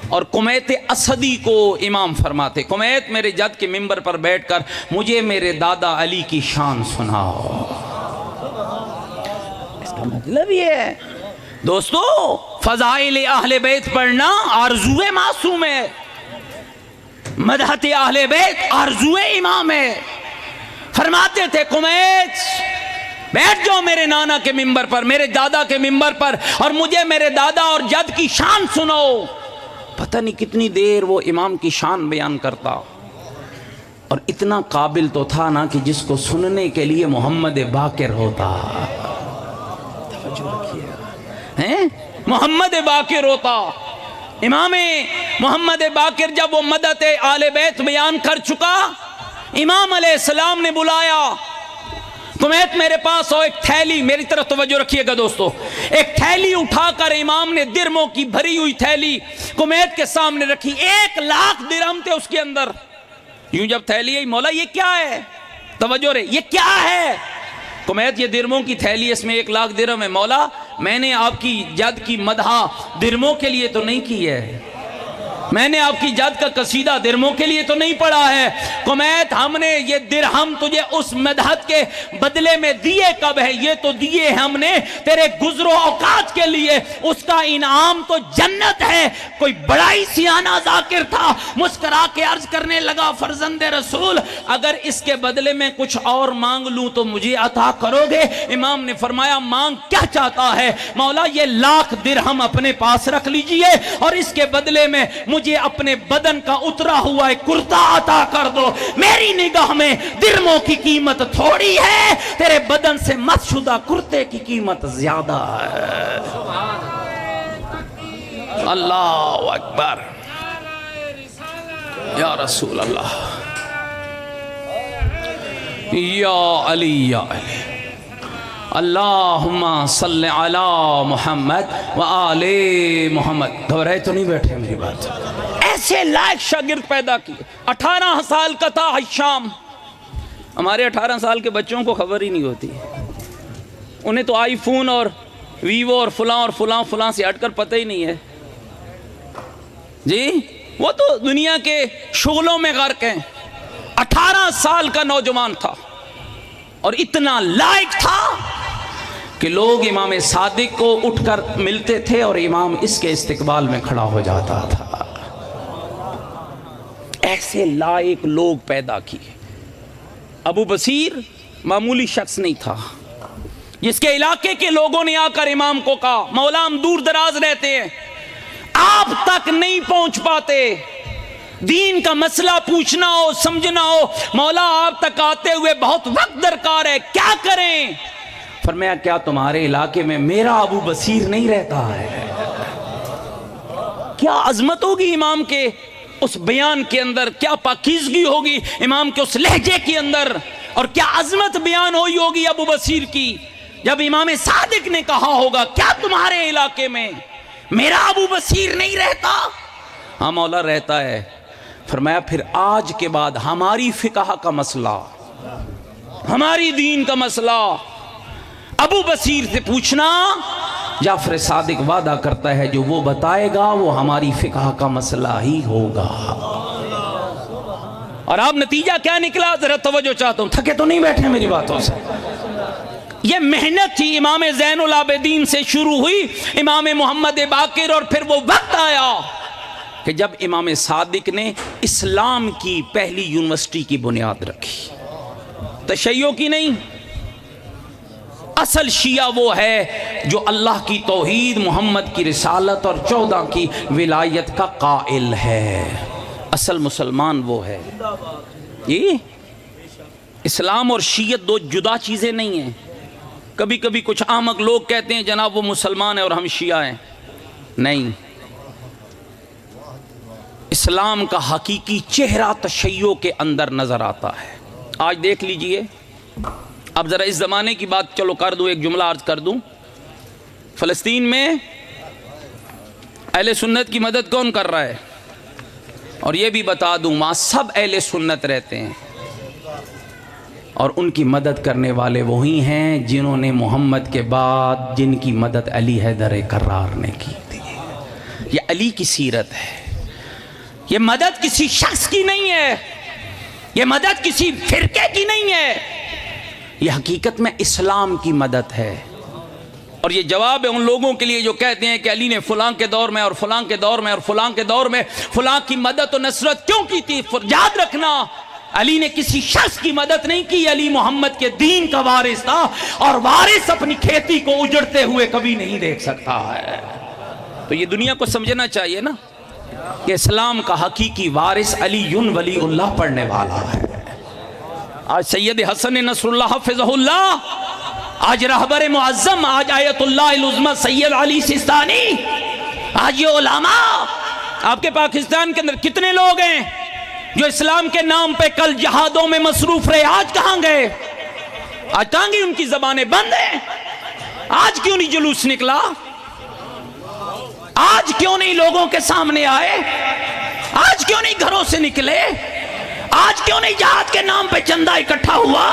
اور کمیت اسدی کو امام فرماتے. کمیت میرے جد کے منبر پر بیٹھ کر مجھے میرے دادا علی کی شان سناؤ. اس کا مطلب یہ ہے دوستو, فضائل اہل بیت پڑھنا آرزو معصوم ہے, مدحت اہل بیت آرزو امام ہے. فرماتے تھے کمیت بیٹھ جاؤ میرے نانا کے منبر پر, میرے دادا کے منبر پر, اور مجھے میرے دادا اور جد کی شان سناؤ. پتہ نہیں کتنی دیر وہ امام کی شان بیان کرتا, اور اتنا قابل تو تھا نا کہ جس کو سننے کے لیے محمد باقر ہوتا. توجہ رکھیے, محمد باقر ہوتا. امام محمد باقر جب وہ مدحت آل بیت بیان کر چکا, امام علیہ السلام نے بلایا, کمیت میرے پاس ہو. ایک تھیلی, میری طرف توجہ رکھیے گا دوستو, ایک تھیلی اٹھا کر امام نے درموں کی بھری ہوئی تھیلی کمیت کے سامنے رکھی. 1,00,000 درہم تھے اس کے اندر. یوں جب تھیلی ہے, مولا یہ کیا ہے؟ توجہ رہے, یہ کیا ہے؟ کمیت یہ درموں کی تھیلی, اس میں 1,00,000 درہم ہے. مولا میں نے آپ کی جد کی مدحہ درموں کے لیے تو نہیں کی ہے, میں نے آپ کی جد کا قصیدہ درموں کے لیے تو نہیں پڑھا ہے. کمیت ہم نے یہ درہم تجھے اس مدحت کے بدلے میں دیے کب ہے؟ یہ تو دیے ہم نے تیرے گزر و اوقات کے لیے, اس کا انعام تو جنت ہے. کوئی بڑا ہی سیانہ ذاکر تھا, مسکرا کے عرض کرنے لگا فرزند رسول اگر اس کے بدلے میں کچھ اور مانگ لوں تو مجھے عطا کرو گے؟ امام نے فرمایا مانگ کیا چاہتا ہے؟ مولا یہ 1,00,000 درہم اپنے پاس رکھ لیجئے, اور اس کے بدلے میں مجھے اپنے بدن کا اترا ہوا ایک کرتا عطا کر دو. میری نگاہ میں درموں کی قیمت تھوڑی ہے, تیرے بدن سے مس شدہ کرتے کی قیمت زیادہ ہے. اللہ اکبر, یا رسول اللہ, یا علی یا علی, اللہم صلی علی محمد و آل محمد. گھبرائے تو نہیں بیٹھے میری بات؟ ایسے لائق شاگرد پیدا کیے. 18 سال کا تھا حشام. ہمارے 18 سال کے بچوں کو خبر ہی نہیں ہوتی, انہیں تو آئی فون اور ویوو اور فلاں فلاں سے ہٹ کر پتہ ہی نہیں ہے جی. وہ تو دنیا کے شغلوں میں غرق ہیں. 18 سال کا نوجوان تھا, اور اتنا لائق تھا کہ لوگ امام صادق کو اٹھ کر ملتے تھے اور امام اس کے استقبال میں کھڑا ہو جاتا تھا. ایسے لائق لوگ پیدا کیے. ابو بصیر معمولی شخص نہیں تھا, جس کے علاقے کے لوگوں نے آ کر امام کو کہا مولا ہم دور دراز رہتے ہیں, آپ تک نہیں پہنچ پاتے, دین کا مسئلہ پوچھنا ہو سمجھنا ہو, مولا آپ تک آتے ہوئے بہت وقت درکار ہے, کیا کریں؟ فرمایا کیا تمہارے علاقے میں میرا ابو بصیر نہیں رہتا ہے؟ کیا عظمت ہوگی امام کے اس بیان کے اندر, کیا پاکیزگی ہوگی امام کے اس لہجے کے اندر, اور کیا عظمت بیان ہوئی ہوگی ابو بصیر کی جب امام صادق نے کہا ہوگا کیا تمہارے علاقے میں میرا ابو بصیر نہیں رہتا؟ ہاں مولا رہتا ہے۔ فرمایا پھر آج کے بعد ہماری فقہ کا مسئلہ، ہماری دین کا مسئلہ ابو بصیر سے پوچھنا، جعفر صادق وعدہ کرتا ہے جو وہ بتائے گا وہ ہماری فقہ کا مسئلہ ہی ہوگا۔ اور اب نتیجہ کیا نکلا؟ ذرا توجہ چاہتا ہوں، تھکے تو نہیں بیٹھے میری باتوں سے؟ یہ محنت تھی امام زین العابدین سے شروع ہوئی، امام محمد باقر، اور پھر وہ وقت آیا کہ جب امام صادق نے اسلام کی پہلی یونیورسٹی کی بنیاد رکھی، تشیع کی نہیں۔ اصل شیعہ وہ ہے جو اللہ کی توحید، محمد کی رسالت اور 14 کی ولایت کا قائل ہے۔ اصل مسلمان وہ ہے۔ یہ اسلام اور شیعت دو جدا چیزیں نہیں ہیں۔ کبھی کبھی کچھ احمق لوگ کہتے ہیں جناب وہ مسلمان ہیں اور ہم شیعہ ہیں، نہیں۔ اسلام کا حقیقی چہرہ تشیع کے اندر نظر آتا ہے۔ آج دیکھ لیجئے، اب ذرا اس زمانے کی بات چلو کر دوں، ایک جملہ عرض کر دوں۔ فلسطین میں اہل سنت کی مدد کون کر رہا ہے؟ اور یہ بھی بتا دوں وہاں سب اہل سنت رہتے ہیں، اور ان کی مدد کرنے والے وہی ہیں جنہوں نے محمد کے بعد جن کی مدد علی حیدر کرار نے کی تھی۔ یہ علی کی سیرت ہے، یہ مدد کسی شخص کی نہیں ہے، یہ مدد کسی فرقے کی نہیں ہے، یہ حقیقت میں اسلام کی مدد ہے۔ اور یہ جواب ہے ان لوگوں کے لیے جو کہتے ہیں کہ علی نے فلاں کے دور میں اور فلاں کے دور میں اور فلاں کے دور میں فلاں کی مدد و نصرت کیوں کی تھی۔ یاد رکھنا علی نے کسی شخص کی مدد نہیں کی، علی محمد کے دین کا وارث تھا، اور وارث اپنی کھیتی کو اجڑتے ہوئے کبھی نہیں دیکھ سکتا ہے۔ تو یہ دنیا کو سمجھنا چاہیے نا کہ اسلام کا حقیقی وارث علی ولی اللہ پڑھنے والا ہے۔ آج سید حسن نصر اللہ حفظہ اللہ، آج رہبر معظم، آج آیت اللہ العظمی سید علی سیستانی، آج یہ علماء آپ کے پاکستان کے اندر کتنے لوگ ہیں جو اسلام کے نام پہ کل جہادوں میں مصروف رہے، آج کہاں گئے؟ آج کہاں گئی؟ ان کی زبانیں بند ہیں۔ آج کیوں نہیں جلوس نکلا؟ آج کیوں نہیں لوگوں کے سامنے آئے؟ آج کیوں نہیں گھروں سے نکلے؟ آج کیوں نہیں جہاد کے نام پہ چندہ اکٹھا ہوا؟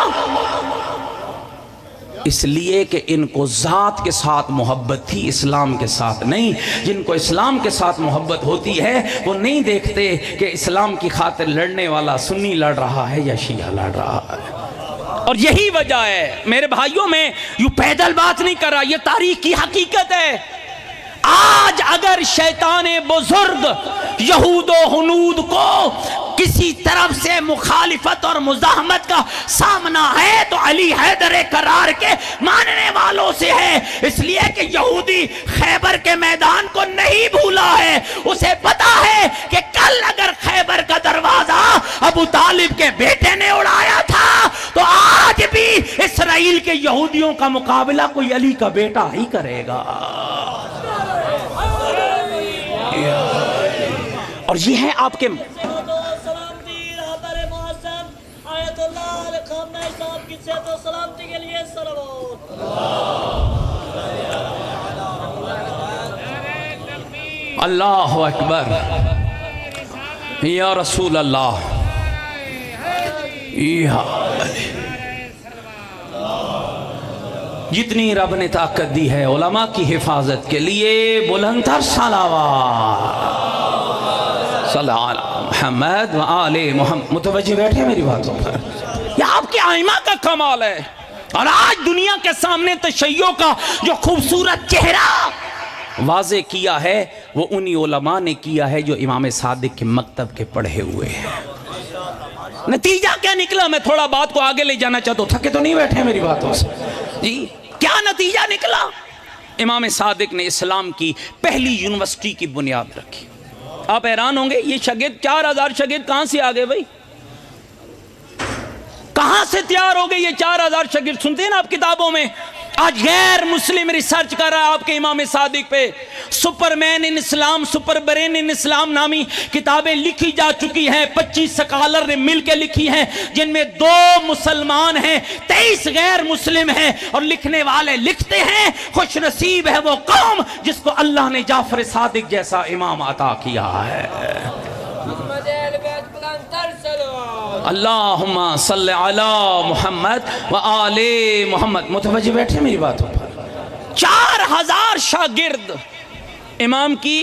اس لیے کہ ان کو ذات کے ساتھ محبت تھی، اسلام کے ساتھ نہیں۔ جن کو اسلام کے ساتھ محبت ہوتی ہے وہ نہیں دیکھتے کہ اسلام کی خاطر لڑنے والا سنی لڑ رہا ہے یا شیعہ لڑ رہا ہے۔ اور یہی وجہ ہے میرے بھائیوں، میں یوں پیدل بات نہیں کر رہا، یہ تاریخ کی حقیقت ہے۔ آج اگر شیطان بزرگ یہود و ہنود کو کسی طرف سے مخالفت اور مزاحمت کا سامنا ہے تو علی حیدر کرار کے ماننے والوں سے ہے، اس لیے کہ یہودی خیبر کے میدان کو نہیں بھولا ہے۔ اسے پتا ہے کہ کل اگر خیبر کا دروازہ ابو طالب کے بیٹے نے اڑایا تھا تو آج بھی اسرائیل کے یہودیوں کا مقابلہ کوئی علی کا بیٹا ہی کرے گا۔ اور یہ ہے آپ کے اللہ اکبر یا رسول اللہ یا جتنی رب نے طاقت دی ہے علماء کی حفاظت کے لیے بلند تر صلوات صلی علی محمد و آل محمد۔ متوجہ بیٹھے میری باتوں پر، یہ آپ کے ائمہ کا کمال ہے۔ اور آج دنیا کے سامنے تشیع کا جو خوبصورت چہرہ واضح کیا ہے وہ انہی علماء نے کیا ہے جو امام صادق کے مکتب کے پڑھے ہوئے ہیں۔ نتیجہ کیا نکلا؟ میں تھوڑا بات کو آگے لے جانا چاہتا ہوں، تھکے تو نہیں بیٹھے میری باتوں سے؟ جی کیا نتیجہ نکلا؟ امام صادق نے اسلام کی پہلی یونیورسٹی کی بنیاد رکھی۔ آپ حیران ہوں گے یہ شاگرد 4000 شاگرد کہاں سے آگے بھائی؟ کہاں سے تیار ہو گئے یہ 4000 شاگرد؟ سنتے ہیں نا آپ کتابوں میں آج غیر مسلم ریسرچ کر رہا ہے آپ کے امام صادق پہ. Superman in Islam, super brain in Islam نامی کتابیں لکھی جا چکی ہیں. 25 سکالر نے مل کے لکھی ہیں، جن میں 2 مسلمان ہیں، 23 غیر مسلم ہیں. اور لکھنے والے لکھتے ہیں خوش نصیب ہے وہ قوم جس کو اللہ نے جعفر صادق جیسا امام عطا کیا ہے. اللہم صلی علی محمد و آل محمد. متوجہ بیٹھے میری باتوں پر. 4000 شاگرد امام کی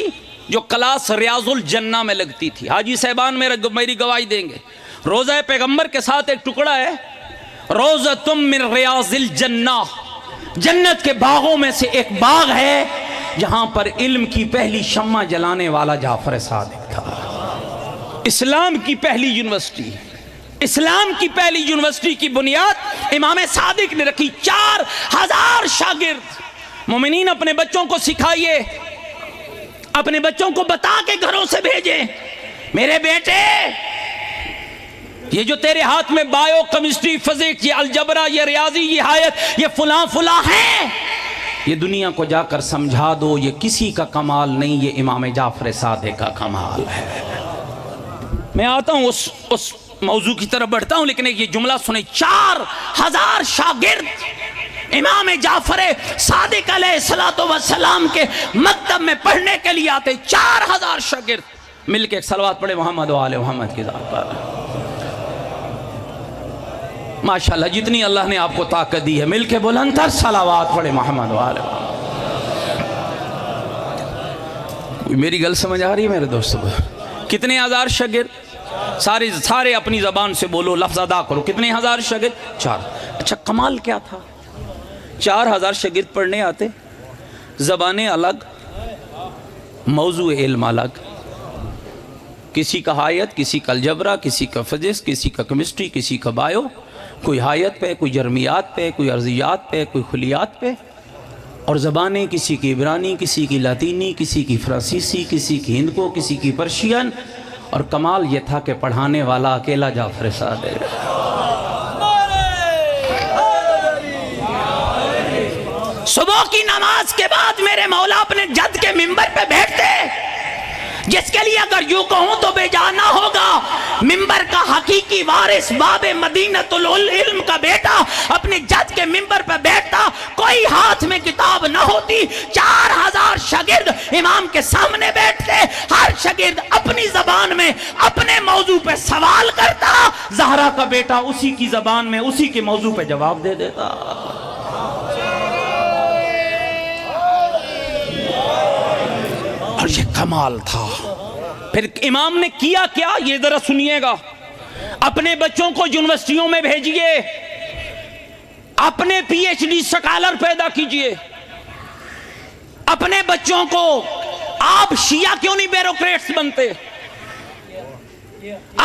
جو کلاس ریاض الجنہ میں لگتی تھی. حاجی صاحبان میری گواہی دیں گے. روضہ پیغمبر کے ساتھ ایک ٹکڑا ہے، روضۃ من ریاض الجنہ، جنت کے باغوں میں سے ایک باغ ہے جہاں پر علم کی پہلی شمع جلانے والا جعفر صادق تھا. اسلام کی پہلی یونیورسٹی، اسلام کی پہلی یونیورسٹی کی بنیاد امام صادق نے رکھی. 4000 شاگرد. مومنین اپنے بچوں کو سکھائیے، اپنے بچوں کو بتا کے گھروں سے بھیجیں، میرے بیٹے یہ جو تیرے ہاتھ میں بایو، کیمسٹری، فزکس، یہ الجبرا، یہ ریاضی، یہ حیات، یہ فلاں فلاں ہیں، یہ دنیا کو جا کر سمجھا دو یہ کسی کا کمال نہیں، یہ امام جعفر صادق کا کمال ہے. میں آتا ہوں اس موضوع کی طرف بڑھتا ہوں، لیکن یہ جملہ سنیں. 4000 شاگرد امام جعفر صادق علیہ السلام کے مکتب میں پڑھنے کے لیے آتے. 4000 شاگرد مل کے ایک صلوات پڑھے محمد و آل محمد کی ذات پر. ماشاءاللہ جتنی اللہ نے آپ کو طاقت دی ہے، مل کے بلند تر صلوات پڑھے محمد و آل محمد. میری گل سمجھ آ رہی ہے میرے دوستو؟ کتنے ہزار شاگرد؟ سارے اپنی زبان سے بولو، لفظ ادا کرو. کتنے ہزار شاگرد؟ 4. اچھا کمال کیا تھا؟ 4000 شاگرد پڑھنے آتے، زبانیں الگ، موضوع علم الگ. کسی کا حیات، کسی کا الجبرا، کسی کا فزکس، کسی کا کیمسٹری، کسی کا بایو. کوئی حیات پہ، کوئی جرمیات پہ، کوئی ارضیات پہ، کوئی خلیات پہ. اور زبانیں کسی کی عبرانی، کسی کی لاطینی، کسی کی فرانسیسی، کسی کی ہندکو، کسی کی پرشین. اور کمال یہ تھا کہ پڑھانے والا اکیلا جعفر صادق. صبح کی نماز کے بعد میرے مولا اپنے جد کے منبر پہ بیٹھتے، جس کے لیے اگر یوں کہوں تو بے جانا ہوگا. منبر کا حقیقی وارث، باب مدینۃ العلم کا بیٹا اپنے جد کے منبر پہ بیٹھتا، کوئی ہاتھ میں کتاب نہ ہوتی. 4000 شاگرد امام کے سامنے بیٹھتے، ہر شاگرد اپنی زبان میں اپنے موضوع پہ سوال کرتا، زہرا کا بیٹا اسی کی زبان میں اسی کے موضوع پہ جواب دے دیتا. اور یہ کمال تھا. پھر امام نے کیا کیا یہ ذرا سنیے گا. اپنے بچوں کو یونیورسٹیوں میں بھیجئے، اپنے پی ایچ ڈی سکالر پیدا کیجئے. اپنے بچوں کو، آپ شیعہ کیوں نہیں بیوروکریٹس بنتے؟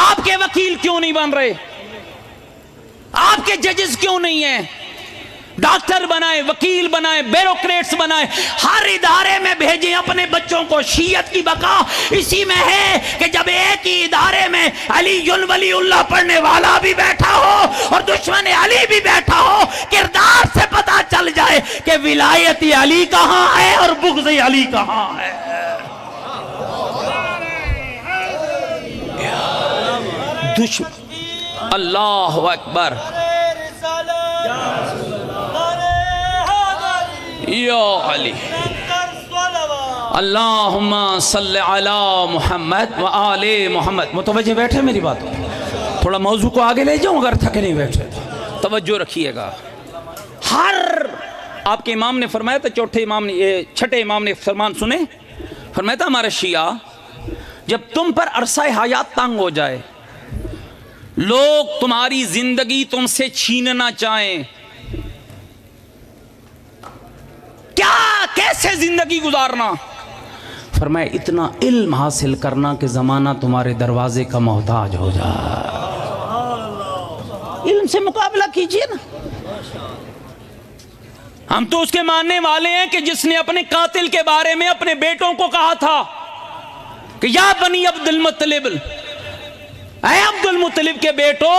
آپ کے وکیل کیوں نہیں بن رہے؟ آپ کے ججز کیوں نہیں ہیں؟ ڈاکٹر بنائے، وکیل بنائے، بیوروکریٹس بنائے، ہر ادارے میں بھیجیں اپنے بچوں کو. شیعت کی بقا اسی میں ہے کہ جب ایک ہی ادارے میں علی ولی اللہ پڑھنے والا بھی بیٹھا ہو اور دشمن علی بھی بیٹھا ہو، کردار سے پتا چل جائے کہ ولایت علی کہاں ہے اور بغض علی کہاں ہے. اللہ اکبر. یا علی اللہم صلی علی محمد و آل محمد. متوجہ بیٹھے میری بات؟ تھوڑا موضوع کو آگے لے جاؤں اگر تھکے نہیں بیٹھے. توجہ رکھیے گا. آپ کے امام نے فرمایا تھا، چھٹے امام نے فرمان سنے، فرمایا تھا ہمارا شیعہ جب تم پر عرصہ حیات تنگ ہو جائے، لوگ تمہاری زندگی تم سے چھیننا چاہیں، کیا کیسے زندگی گزارنا، فرمایا اتنا علم حاصل کرنا کہ زمانہ تمہارے دروازے کا محتاج ہو جائے. علم سے مقابلہ کیجئے نا. ہم تو اس کے ماننے والے ہیں کہ جس نے اپنے قاتل کے بارے میں اپنے بیٹوں کو کہا تھا کہ یا بنی عبد المطلب اے عبد المطلب کے بیٹو،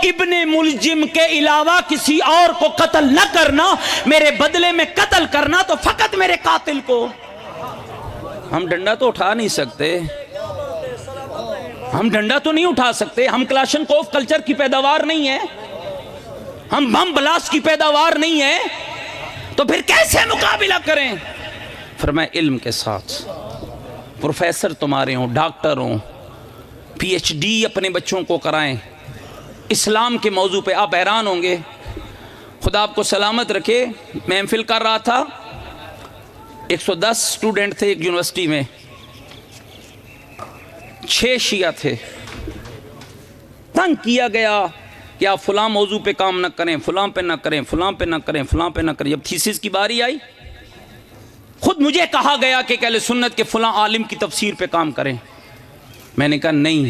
ابن ملجم کے علاوہ کسی اور کو قتل نہ کرنا، میرے بدلے میں قتل کرنا تو فقط میرے قاتل کو۔ ہم ڈنڈا تو اٹھا نہیں سکتے، ہم ڈنڈا تو نہیں اٹھا سکتے، ہم کلاشنکوف کلچر کی پیداوار نہیں ہے، ہم بم بلاسٹ کی پیداوار نہیں ہے، تو پھر کیسے مقابلہ کریں؟ فرمایا علم کے ساتھ، پروفیسر تمہارے ہوں، ڈاکٹر ہوں، پی ایچ ڈی اپنے بچوں کو کرائیں اسلام کے موضوع پہ، آپ حیران ہوں گے، خدا آپ کو سلامت رکھے، میں محفل کر رہا تھا، 110 اسٹوڈنٹ تھے ایک یونیورسٹی میں، 6 شیعہ تھے، تنگ کیا گیا کہ آپ فلاں موضوع پہ کام نہ کریں، فلاں پہ نہ کریں، فلاں پہ نہ کریں، فلاں پہ نہ کریں۔ جب تھیسس کی باری آئی، خود مجھے کہا گیا کہ اہل سنت کے فلاں عالم کی تفسیر پہ کام کریں۔ میں نے کہا نہیں،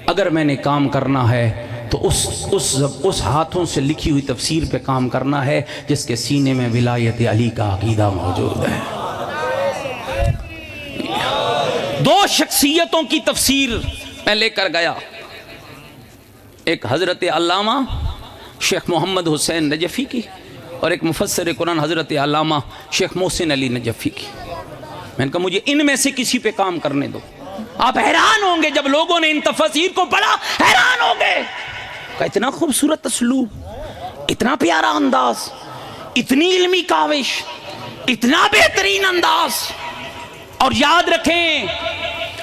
اگر میں نے کام کرنا ہے تو اس ہاتھوں سے لکھی ہوئی تفسیر پہ کام کرنا ہے جس کے سینے میں ولایت علی کا عقیدہ موجود ہے۔ 2 شخصیتوں کی تفسیر میں لے کر گیا، ایک حضرت علامہ شیخ محمد حسین نجفی کی، اور ایک مفسر قرآن حضرت علامہ شیخ محسن علی نجفی کی۔ میں نے کہا مجھے ان میں سے کسی پہ کام کرنے دو۔ آپ حیران ہوں گے جب لوگوں نے ان تفاسیر کو پڑھا، حیران ہوں گے کہ اتنا خوبصورت اسلوب، اتنا پیارا انداز، اتنی علمی کاوش، اتنا بہترین انداز۔ اور یاد رکھیں،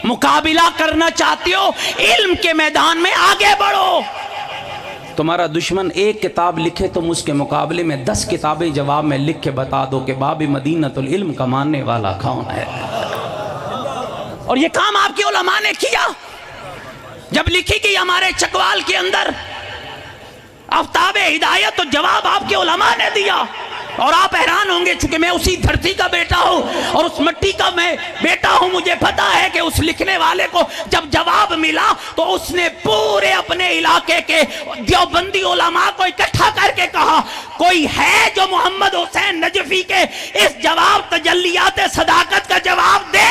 مقابلہ کرنا چاہتے ہو علم کے میدان میں، آگے بڑھو۔ تمہارا دشمن ایک کتاب لکھے تم اس کے مقابلے میں 10 کتابیں جواب میں لکھ کے بتا دو کہ باب مدینۃ العلم کا ماننے والا کون ہے۔ اور یہ کام آپ کے علماء نے کیا۔ جب لکھی گئی ہمارے چکوال کے اندر آفتاب ہدایت، تو جواب آپ کے علماء نے دیا۔ اور آپ حیران ہوں گے، چونکہ میں اسی دھرتی کا بیٹا ہوں اور اس مٹی کا میں بیٹا ہوں، مجھے پتا ہے کہ اس لکھنے والے کو جب جواب ملا تو اس نے پورے اپنے علاقے کے دیوبندی علماء کو اکٹھا کر کے کہا، کوئی ہے جو محمد حسین نجفی کے اس جواب تجلیات صداقت کا جواب دے؟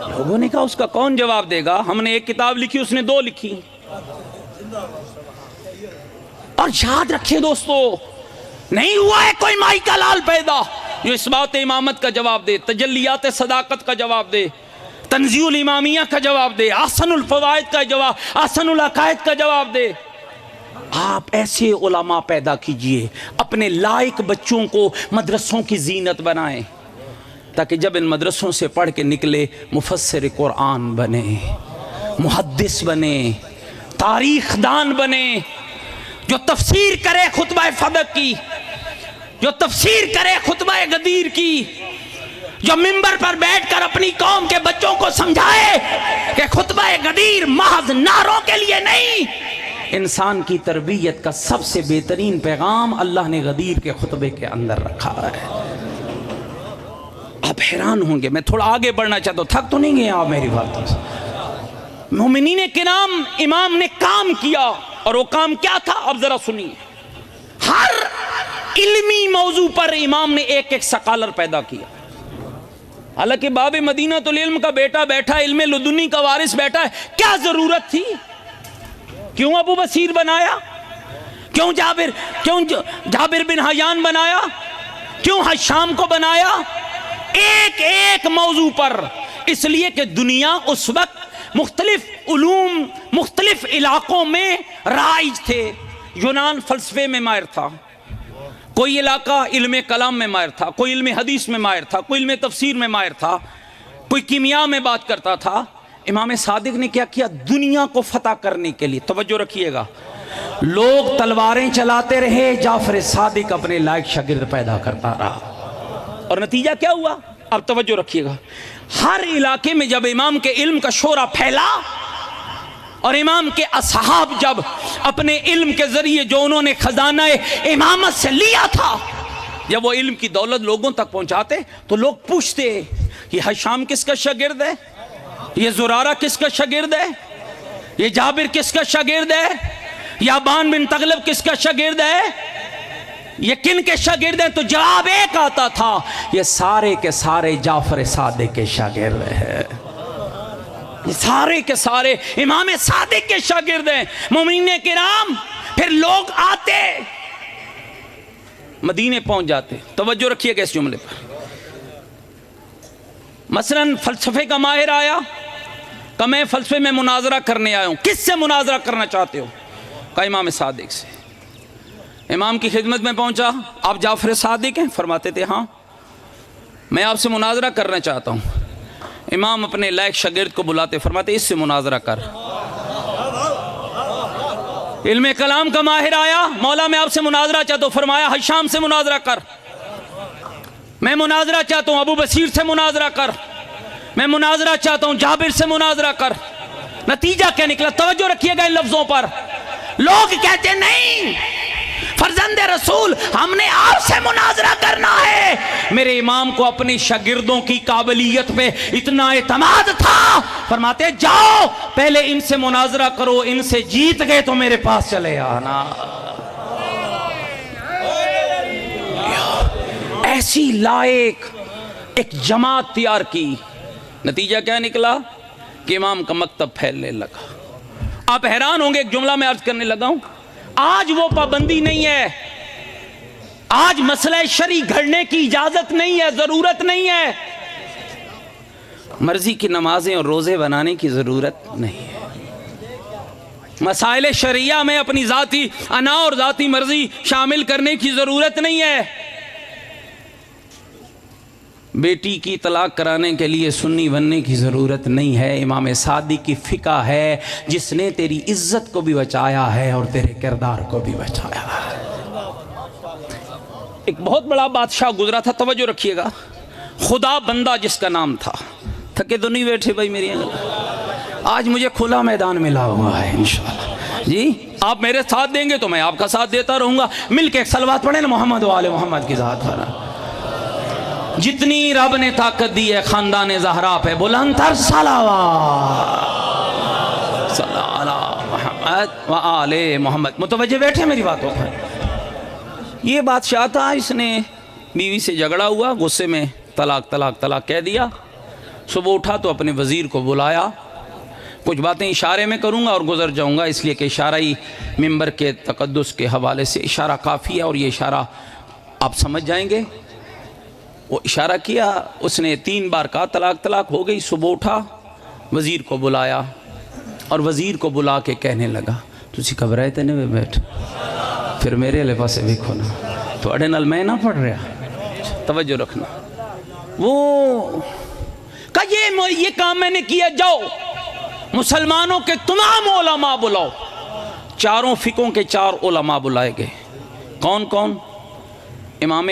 لوگوں نے کہا اس کا کون جواب دے گا، ہم نے ایک کتاب لکھی، اس نے 2 لکھی۔ اور یاد رکھیں دوستو، نہیں ہوا ہے کوئی مائی کا لال پیدا جو اس بات امامت کا جواب دے، تجلیات صداقت کا جواب دے، تنزیہ الامامیہ کا جواب دے، احسن الفوائد کا جواب، احسن العقائد کا جواب دے۔ آپ ایسے علماء پیدا کیجئے، اپنے لائق بچوں کو مدرسوں کی زینت بنائیں، تاکہ جب ان مدرسوں سے پڑھ کے نکلے مفسر قرآن بنے، محدث بنے، تاریخ دان بنے، جو تفسیر کرے خطبہ فدق کی، جو تفسیر کرے خطبہ غدیر کی، جو منبر پر بیٹھ کر اپنی قوم کے بچوں کو سمجھائے کہ خطبہ غدیر محض نعروں کے لیے نہیں، انسان کی تربیت کا سب سے بہترین پیغام اللہ نے غدیر کے خطبے کے اندر رکھا ہے۔ آپ حیران ہوں گے، میں تھوڑا آگے بڑھنا چاہتا ہوں، تھک تو نہیں گئے آپ میری باتوں سے؟ مومنین کرام، امام نے کام کیا، اور وہ کام کیا تھا اب ذرا سنیے۔ ہر علمی موضوع پر امام نے ایک ایک سکالر پیدا کیا۔ حالانکہ باب مدینۃ العلم کا بیٹا بیٹھا، علم لدنی کا وارث بیٹھا ہے، کیا ضرورت تھی؟ کیوں ابو بصیر بنایا؟ کیوں جابر بن حیان بنایا؟ کیوں حشام کو بنایا؟ ایک ایک موضوع پر، اس لیے کہ دنیا اس وقت مختلف علوم مختلف علاقوں میں رائج تھے۔ یونان فلسفے میں ماہر تھا، کوئی علاقہ علم کلام میں ماہر تھا، کوئی علم حدیث میں ماہر تھا، کوئی علم تفسیر میں ماہر تھا، کوئی کیمیا میں بات کرتا تھا۔ امام صادق نے کیا کیا؟ دنیا کو فتح کرنے کے لیے، توجہ رکھیے گا، لوگ تلواریں چلاتے رہے، جعفر صادق اپنے لائق شاگرد پیدا کرتا رہا، اور نتیجہ کیا ہوا؟ اب توجہ رکھیے گا، ہر علاقے میں جب امام کے علم کا شورا پھیلا، اور امام کے اصحاب جب اپنے علم کے ذریعے جو انہوں نے خزانہ امامت سے لیا تھا، جب وہ علم کی دولت لوگوں تک پہنچاتے تو لوگ پوچھتے، یہ حشام کس کا شاگرد ہے؟ یہ زرارہ کس کا شاگرد ہے؟ یہ جابر کس کا شاگرد ہے؟ یابان بن تغلب کس کا شاگرد ہے؟ یہ کن کے شاگرد ہیں؟ تو جواب ایک آتا تھا، یہ سارے کے سارے جعفر صادق کے شاگرد ہیں۔ سارے کے سارے امام صادق کے شاگرد ہیں مومنین کرام. پھر لوگ آتے مدینے پہنچ جاتے. توجہ رکھیے گا اس جملے پر. مثلا فلسفے کا ماہر آیا کہ میں فلسفے میں مناظرہ کرنے آیا ہوں. کس سے مناظرہ کرنا چاہتے ہو؟ کہا امام صادق سے. امام کی خدمت میں پہنچا. آپ جعفر صادق ہیں؟ فرماتے تھے ہاں. میں آپ سے مناظرہ کرنا چاہتا ہوں. امام اپنے لائق شاگرد کو بلاتے فرماتے اس سے مناظرہ کر. علم کلام کا ماہر آیا. مولا میں آپ سے مناظرہ چاہتا ہوں. فرمایا ہشام سے مناظرہ کر. میں مناظرہ چاہتا ہوں ابو بصیر سے مناظرہ کر. میں مناظرہ چاہتا ہوں جابر سے مناظرہ کر. نتیجہ کیا نکلا؟ توجہ رکھیے گا ان لفظوں پر. لوگ کہتے نہیں فرزند رسول ہم نے آپ سے مناظرہ کرنا ہے. میرے امام کو اپنے شاگردوں کی قابلیت پہ اتنا اعتماد تھا. فرماتے جاؤ پہلے ان سے مناظرہ کرو, ان سے جیت گئے تو میرے پاس چلے آنا. ایسی لائق ایک جماعت تیار کی. نتیجہ کیا نکلا کہ امام کا مکتب پھیلنے لگا. آپ حیران ہوں گے, ایک جملہ میں عرض کرنے لگا ہوں. آج وہ پابندی نہیں ہے. آج مسئلہ شرعی گھڑنے کی اجازت نہیں ہے, ضرورت نہیں ہے. مرضی کی نمازیں اور روزے بنانے کی ضرورت نہیں ہے. مسائل شرعیہ میں اپنی ذاتی انا اور ذاتی مرضی شامل کرنے کی ضرورت نہیں ہے. بیٹی کی طلاق کرانے کے لیے سنی بننے کی ضرورت نہیں ہے. امام صادق کی فقہ ہے جس نے تیری عزت کو بھی بچایا ہے اور تیرے کردار کو بھی بچایا ہے. ایک بہت بڑا بادشاہ گزرا تھا. توجہ رکھیے گا. خدا بندہ جس کا نام تھا. تھکے تو نہیں بیٹھے بھائی میری. آج مجھے کھلا میدان ملا ہوا ہے انشاءاللہ. جی آپ میرے ساتھ دیں گے تو میں آپ کا ساتھ دیتا رہوں گا. مل کے ایک صلوات پڑھیں نا محمد و آل محمد کی ذات پر. جتنی رب نے طاقت دی ہے خاندان زہرا پہ بلند تر صلوات صلی اللہ محمد و آل محمد. متوجہ بیٹھے میری باتوں پر. یہ بادشاہ تھا, اس نے بیوی سے جھگڑا ہوا, غصے میں طلاق طلاق طلاق کہہ دیا. صبح اٹھا تو اپنے وزیر کو بلایا. کچھ باتیں اشارے میں کروں گا اور گزر جاؤں گا, اس لیے کہ اشارہ ممبر کے تقدس کے حوالے سے اشارہ کافی ہے اور یہ اشارہ آپ سمجھ جائیں گے. وہ اشارہ کیا, اس نے 3 بار کہا طلاق طلاق ہو گئی. صبح اٹھا وزیر کو بلایا اور وزیر کو بلا کے کہنے لگا تسی گھبرائے تے نہیں بیٹھ, پھر میرے لے پاسے ویکھو نا, تواڈے نال میں نہ پڑھ رہا. توجہ رکھنا. وہ کہا یہ کام میں نے کیا, جاؤ مسلمانوں کے تمام علماء بلاؤ. 4 فقہوں کے 4 علماء بلائے گئے. کون کون؟ امام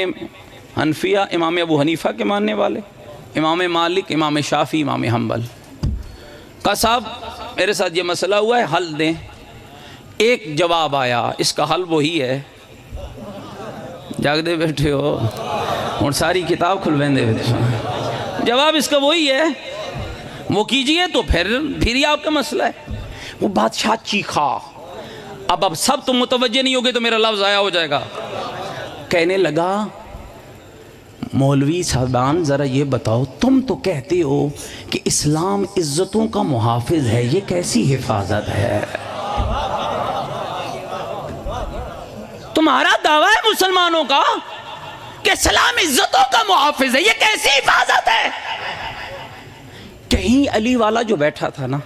حنفیہ, امام ابو حنیفہ کے ماننے والے, امام مالک, امام شافعی, امام حنبل. کہا صاحب میرے ساتھ یہ مسئلہ ہوا ہے, حل دیں. ایک جواب آیا, اس کا حل وہی ہے. جاگ دے بیٹھے ہو اور ساری کتاب کھلویں دے بیٹھے. جواب اس کا وہی ہے, وہ کیجئے تو پھر یہ آپ کا مسئلہ ہے. وہ بادشاہ چیخا. اب سب تم متوجہ نہیں ہوگے تو میرا لفظ ضائع ہو جائے گا. کہنے لگا مولوی صاحبان ذرا یہ بتاؤ, تم تو کہتے ہو کہ اسلام عزتوں کا محافظ ہے, یہ کیسی حفاظت ہے؟ تمہارا دعویٰ ہے مسلمانوں کا کہ اسلام عزتوں کا محافظ ہے, یہ کیسی حفاظت ہے؟ کہیں علی والا جو بیٹھا تھا نا,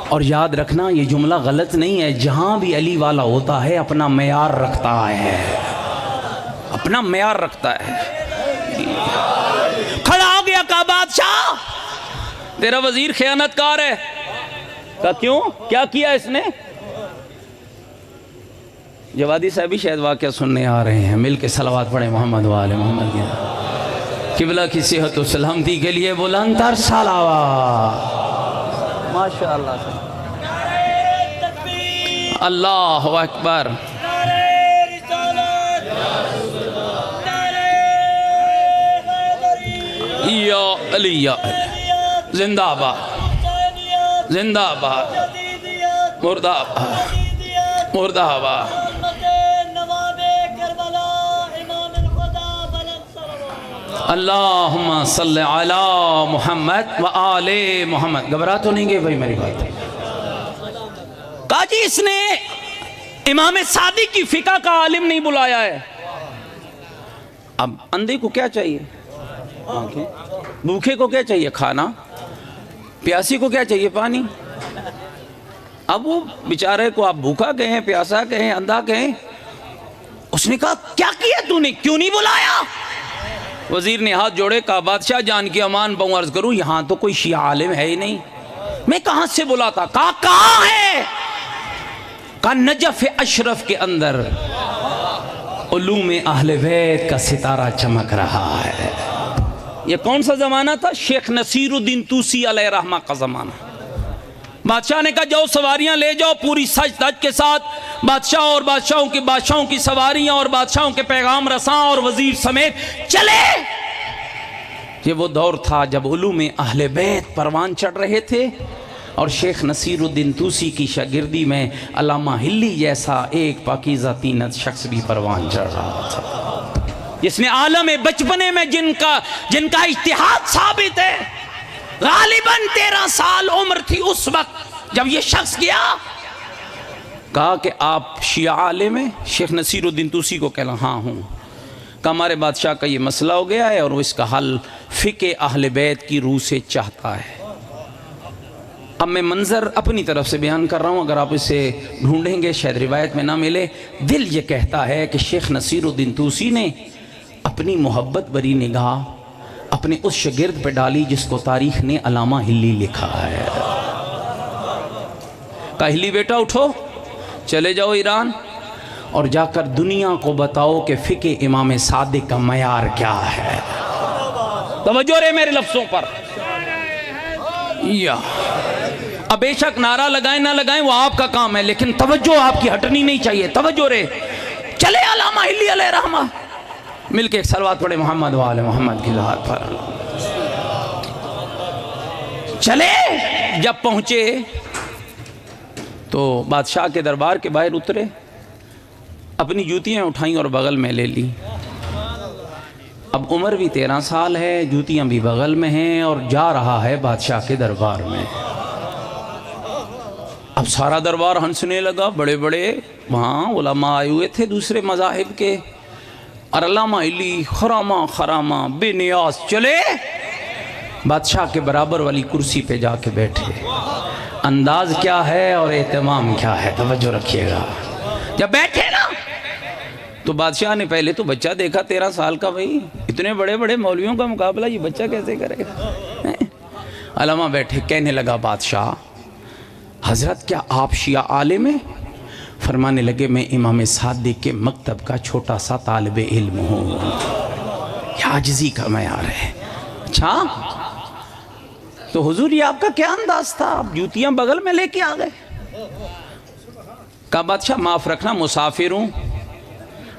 اور یاد رکھنا یہ جملہ غلط نہیں ہے, جہاں بھی علی والا ہوتا ہے اپنا معیار رکھتا ہے, اپنا معیار رکھتا ہے. کھڑا ہو گیا کہا بادشاہ تیرا وزیر خیانت کار ہے. کہا کیوں, کیا کیا اس نے؟ جوادی صاحب بھی شاید واقعہ سننے آ رہے ہیں. مل کے صلوات پڑھیں محمد و آل محمد کی. قبلہ کی صحت و سلامتی کے لیے بلند تر صلوات. ماشاءاللہ. اللہ اکبر. یا علی یا علی. زندہ آباد, زندہ آباد, مردہ آباد, مردہ آباد. اللہم صلی علی محمد و آل محمد. گھبرا تو نہیں گئے بھائی میری بات؟ کہا جی اس نے امام صادق کی فقہ کا عالم نہیں بلایا ہے. اب اندھے کو کیا چاہیے؟ آنکھیں. بھوکے کو کیا چاہیے؟ کھانا. پیاسی کو کیا چاہیے؟ پانی. اب وہ بیچارے کو آپ بھوکا کہیں، پیاسا کہیں، اندھا کہیں. اس نے کہا کیا کیا تو نے، کیوں نہیں بلایا؟ وزیر نے ہاتھ جوڑے، کہا بادشاہ جان کی امان پاؤں عرض کروں یہاں تو کوئی شیعہ عالم ہے ہی نہیں، میں کہاں سے بلاتا؟ کہا کہاں ہے؟ کہا نجف اشرف کے اندر علوم اہل بیت کا ستارہ چمک رہا ہے. یہ کون سا زمانہ تھا؟ شیخ نصیر الدین طوسی علیہ رحمہ کا زمانہ. بادشاہ نے کہا جاؤ سواریاں لے جاؤ پوری سج دج کے ساتھ، بادشاہ اور بادشاہوں کی سواریاں اور بادشاہوں کے پیغام رساں اور وزیر سمیت چلے. یہ وہ دور تھا جب علوم اہل بیت پروان چڑھ رہے تھے، اور شیخ نصیر الدین طوسی کی شاگردی میں علامہ ہلی جیسا ایک پاکیزہ تینت شخص بھی پروان چڑھ رہا تھا، جس نے عالم بچپنے میں جن کا اجتہاد ثابت ہے. غالباً 13 سال عمر تھی اس وقت جب یہ شخص گیا. کہا کہ آپ شیعہ عالم ہیں؟ شیخ نصیر الدین طوسی کو کہلا ہاں ہوں. کہا ہمارے بادشاہ کا یہ مسئلہ ہو گیا ہے اور وہ اس کا حل فقہ اہل بیت کی روح سے چاہتا ہے. اب میں منظر اپنی طرف سے بیان کر رہا ہوں، اگر آپ اسے ڈھونڈیں گے شاید روایت میں نہ ملے. دل یہ کہتا ہے کہ شیخ نصیر الدین طوسی نے اپنی محبت بری نگاہ اپنے اس شاگرد پہ ڈالی جس کو تاریخ نے علامہ ہلی لکھا ہے. کہا ہلی بیٹا اٹھو، چلے جاؤ ایران اور جا کر دنیا کو بتاؤ کہ فقہ امام صادق کا معیار کیا ہے. توجہ رہے میرے لفظوں پر. یا اب بے شک نعرہ لگائیں نہ لگائیں وہ آپ کا کام ہے، لیکن توجہ آپ کی ہٹنی نہیں چاہیے. توجہ رہے. چلے علامہ ہلی علیہ رحمہ، مل کے ایک صلوات پڑھے محمد و آل محمد کی ذات پر. چلے جب پہنچے تو بادشاہ کے دربار کے باہر اترے، اپنی جوتیاں اٹھائیں اور بغل میں لے لی. اب عمر بھی 13 سال ہے، جوتیاں بھی بغل میں ہیں اور جا رہا ہے بادشاہ کے دربار میں. اب سارا دربار ہنسنے لگا، بڑے بڑے وہاں علماء آئے ہوئے تھے دوسرے مذاہب کے، اور علامہ علی خرامہ بے نیاز چلے بادشاہ کے برابر والی کرسی پہ جا کے بیٹھے. انداز کیا ہے اور اہتمام کیا ہے، توجہ رکھیے گا. جب بیٹھے نا تو بادشاہ نے پہلے تو بچہ دیکھا 13 سال کا، بھائی اتنے بڑے بڑے مولویوں کا مقابلہ یہ بچہ کیسے کرے گا. علماء بیٹھے. کہنے لگا بادشاہ حضرت کیا آپ شیعہ عالم ہیں؟ فرمانے لگے میں امام صادق کے مکتب کا چھوٹا سا طالب علم ہوں. یہ عاجزی کا معیار ہے. اچھا تو حضور یہ آپ کا کیا انداز تھا، آپ جوتیاں بغل میں لے کے آ گئے؟ کہا بادشاہ معاف رکھنا مسافر ہوں،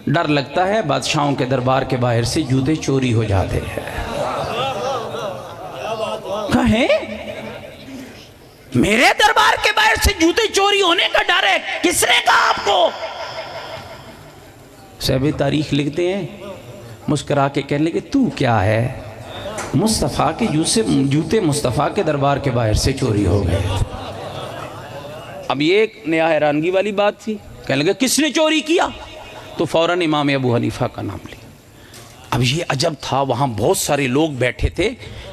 ڈر لگتا ہے بادشاہوں کے دربار کے باہر سے جوتے چوری ہو جاتے ہیں. کہیں میرے دربار کے باہر سے جوتے چوری ہونے کا ڈر ہے؟ کس نے کہا آپ کو؟ صاحب تاریخ لکھتے ہیں، مسکرا کے کہنے لگے تو کیا ہے، مصطفیٰ کے جوتے مصطفیٰ کے دربار کے باہر سے چوری ہو گئے. اب یہ ایک نیا حیرانگی والی بات تھی. کہنے لگے کس نے چوری کیا؟ تو فوراً امام ابو حنیفہ کا نام لیا. اب یہ عجب تھا، وہاں بہت سارے لوگ بیٹھے تھے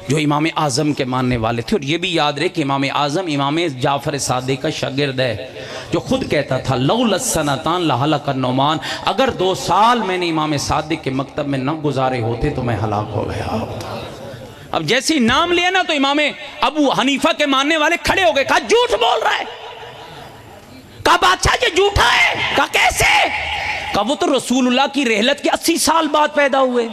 جو امام اعظم کے ماننے والے تھے، اور یہ بھی یاد رہے کہ امام اعظم امام جعفر صادق کا شاگرد ہے، جو خود کہتا تھا لولا السنتان لہلک النعمان، اگر 2 سال میں نے امام صادق کے مکتب میں نہ گزارے ہوتے تو میں ہلاک ہو گیا ہوتا. اب جیسے ہی نام لیا نا تو امام ابو حنیفہ کے ماننے والے کھڑے ہو گئے. کہا جھوٹ بول رہا ہے. کہا بادشاہ یہ جھوٹا ہے. کہا کیسے؟ کہا وہ تو رسول اللہ کی رحلت کے 80 سال بعد پیدا ہوئے،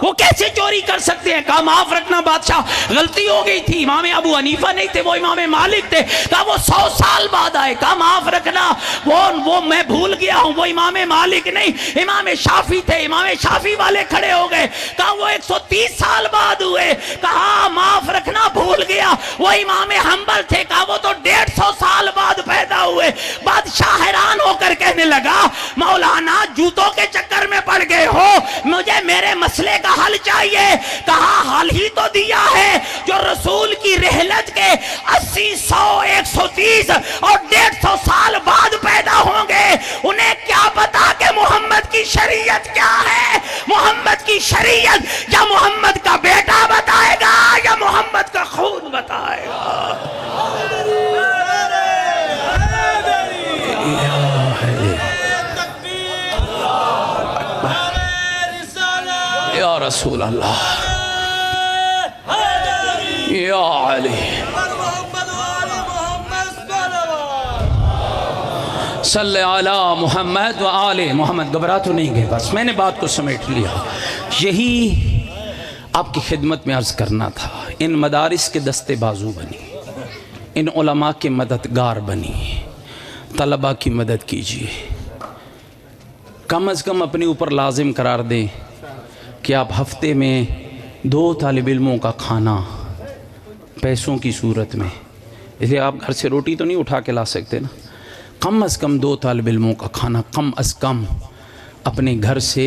وہ کیسے چوری کر سکتے ہیں؟ کہا معاف رکھنا بادشاہ غلطی ہو گئی تھی، امام ابو حنیفہ نہیں تھے، وہ امام مالک تھے. کہا وہ 100 سال بعد آئے. کہا معاف رکھنا وہ میں بھول گیا ہوں، وہ امام مالک نہیں امام شافعی تھے. امام شافعی والے کھڑے ہو گئے. کہا وہ 130 سال بعد ہوئے. کہا معاف رکھنا بھول گیا وہ امام حنبل تھے. کہا وہ تو 150 سال بعد پیدا ہوئے. بادشاہ حیران ہو کر کہنے لگا مولانا جوتوں کے چکر میں پڑ گئے ہو، مجھے میرے ہمارے مسئلے کا حل چاہیے. کہا حل ہی تو دیا ہے. جو رسول کی رحلت کے 80 100 130 اور 150 سال بعد پیدا ہوں گے, انہیں کیا پتا کہ محمد کی شریعت کیا ہے. محمد کی شریعت یا محمد کا بیٹا بتائے گا یا محمد کا خون بتائے گا. یا رسول اللہ, یا علی, صلی علی محمد و آل محمد. گھبرا تو نہیں گئے, بس میں نے بات کو سمیٹ لیا. یہی آپ کی خدمت میں عرض کرنا تھا. ان مدارس کے دستے بازو بنی, ان علماء کے مددگار بنی, طلباء کی مدد کیجیے. کم از کم اپنے اوپر لازم قرار دیں کہ آپ ہفتے میں 2 طالب علموں کا کھانا پیسوں کی صورت میں, اس لیے آپ گھر سے روٹی تو نہیں اٹھا کے لا سکتے نا, کم از کم 2 طالب علموں کا کھانا کم از کم اپنے گھر سے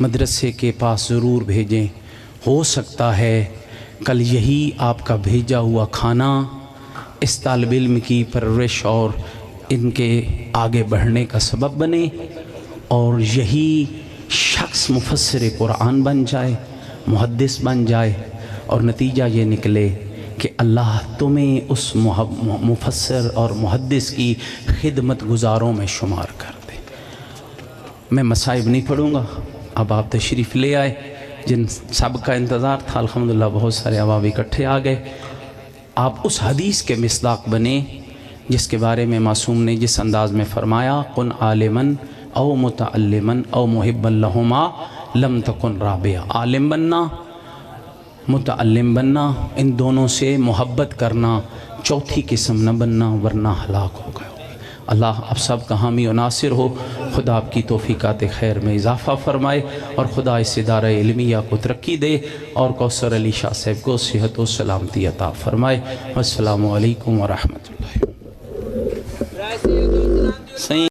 مدرسے کے پاس ضرور بھیجیں. ہو سکتا ہے کل یہی آپ کا بھیجا ہوا کھانا اس طالب علم کی پرورش اور ان کے آگے بڑھنے کا سبب بنے, اور یہی شخص مفسر قرآن بن جائے, محدث بن جائے, اور نتیجہ یہ نکلے کہ اللہ تمہیں اس مفسر اور محدث کی خدمت گزاروں میں شمار کر دے. میں مصائب نہیں پڑھوں گا, اب آپ تشریف لے آئے. جن سب کا انتظار تھا الحمدللہ بہت سارے احباب اکٹھے آ گئے. آپ اس حدیث کے مصداق بنے جس کے بارے میں معصوم نے جس انداز میں فرمایا, کن عالمن او متعلمن او محب لہما لم تکن رابعہ. عالم بننا, متعلم بننا, ان دونوں سے محبت کرنا, چوتھی قسم نہ بننا ورنہ ہلاک ہو گئے. اللہ آپ سب کا حامی و ناصر ہو. خدا آپ کی توفیقات خیر میں اضافہ فرمائے, اور خدا اس ادارہ علمیہ کو ترقی دے, اور کوثر علی شاہ صاحب کو صحت و سلامتی عطا فرمائے. والسلام علیکم ورحمۃ اللہ.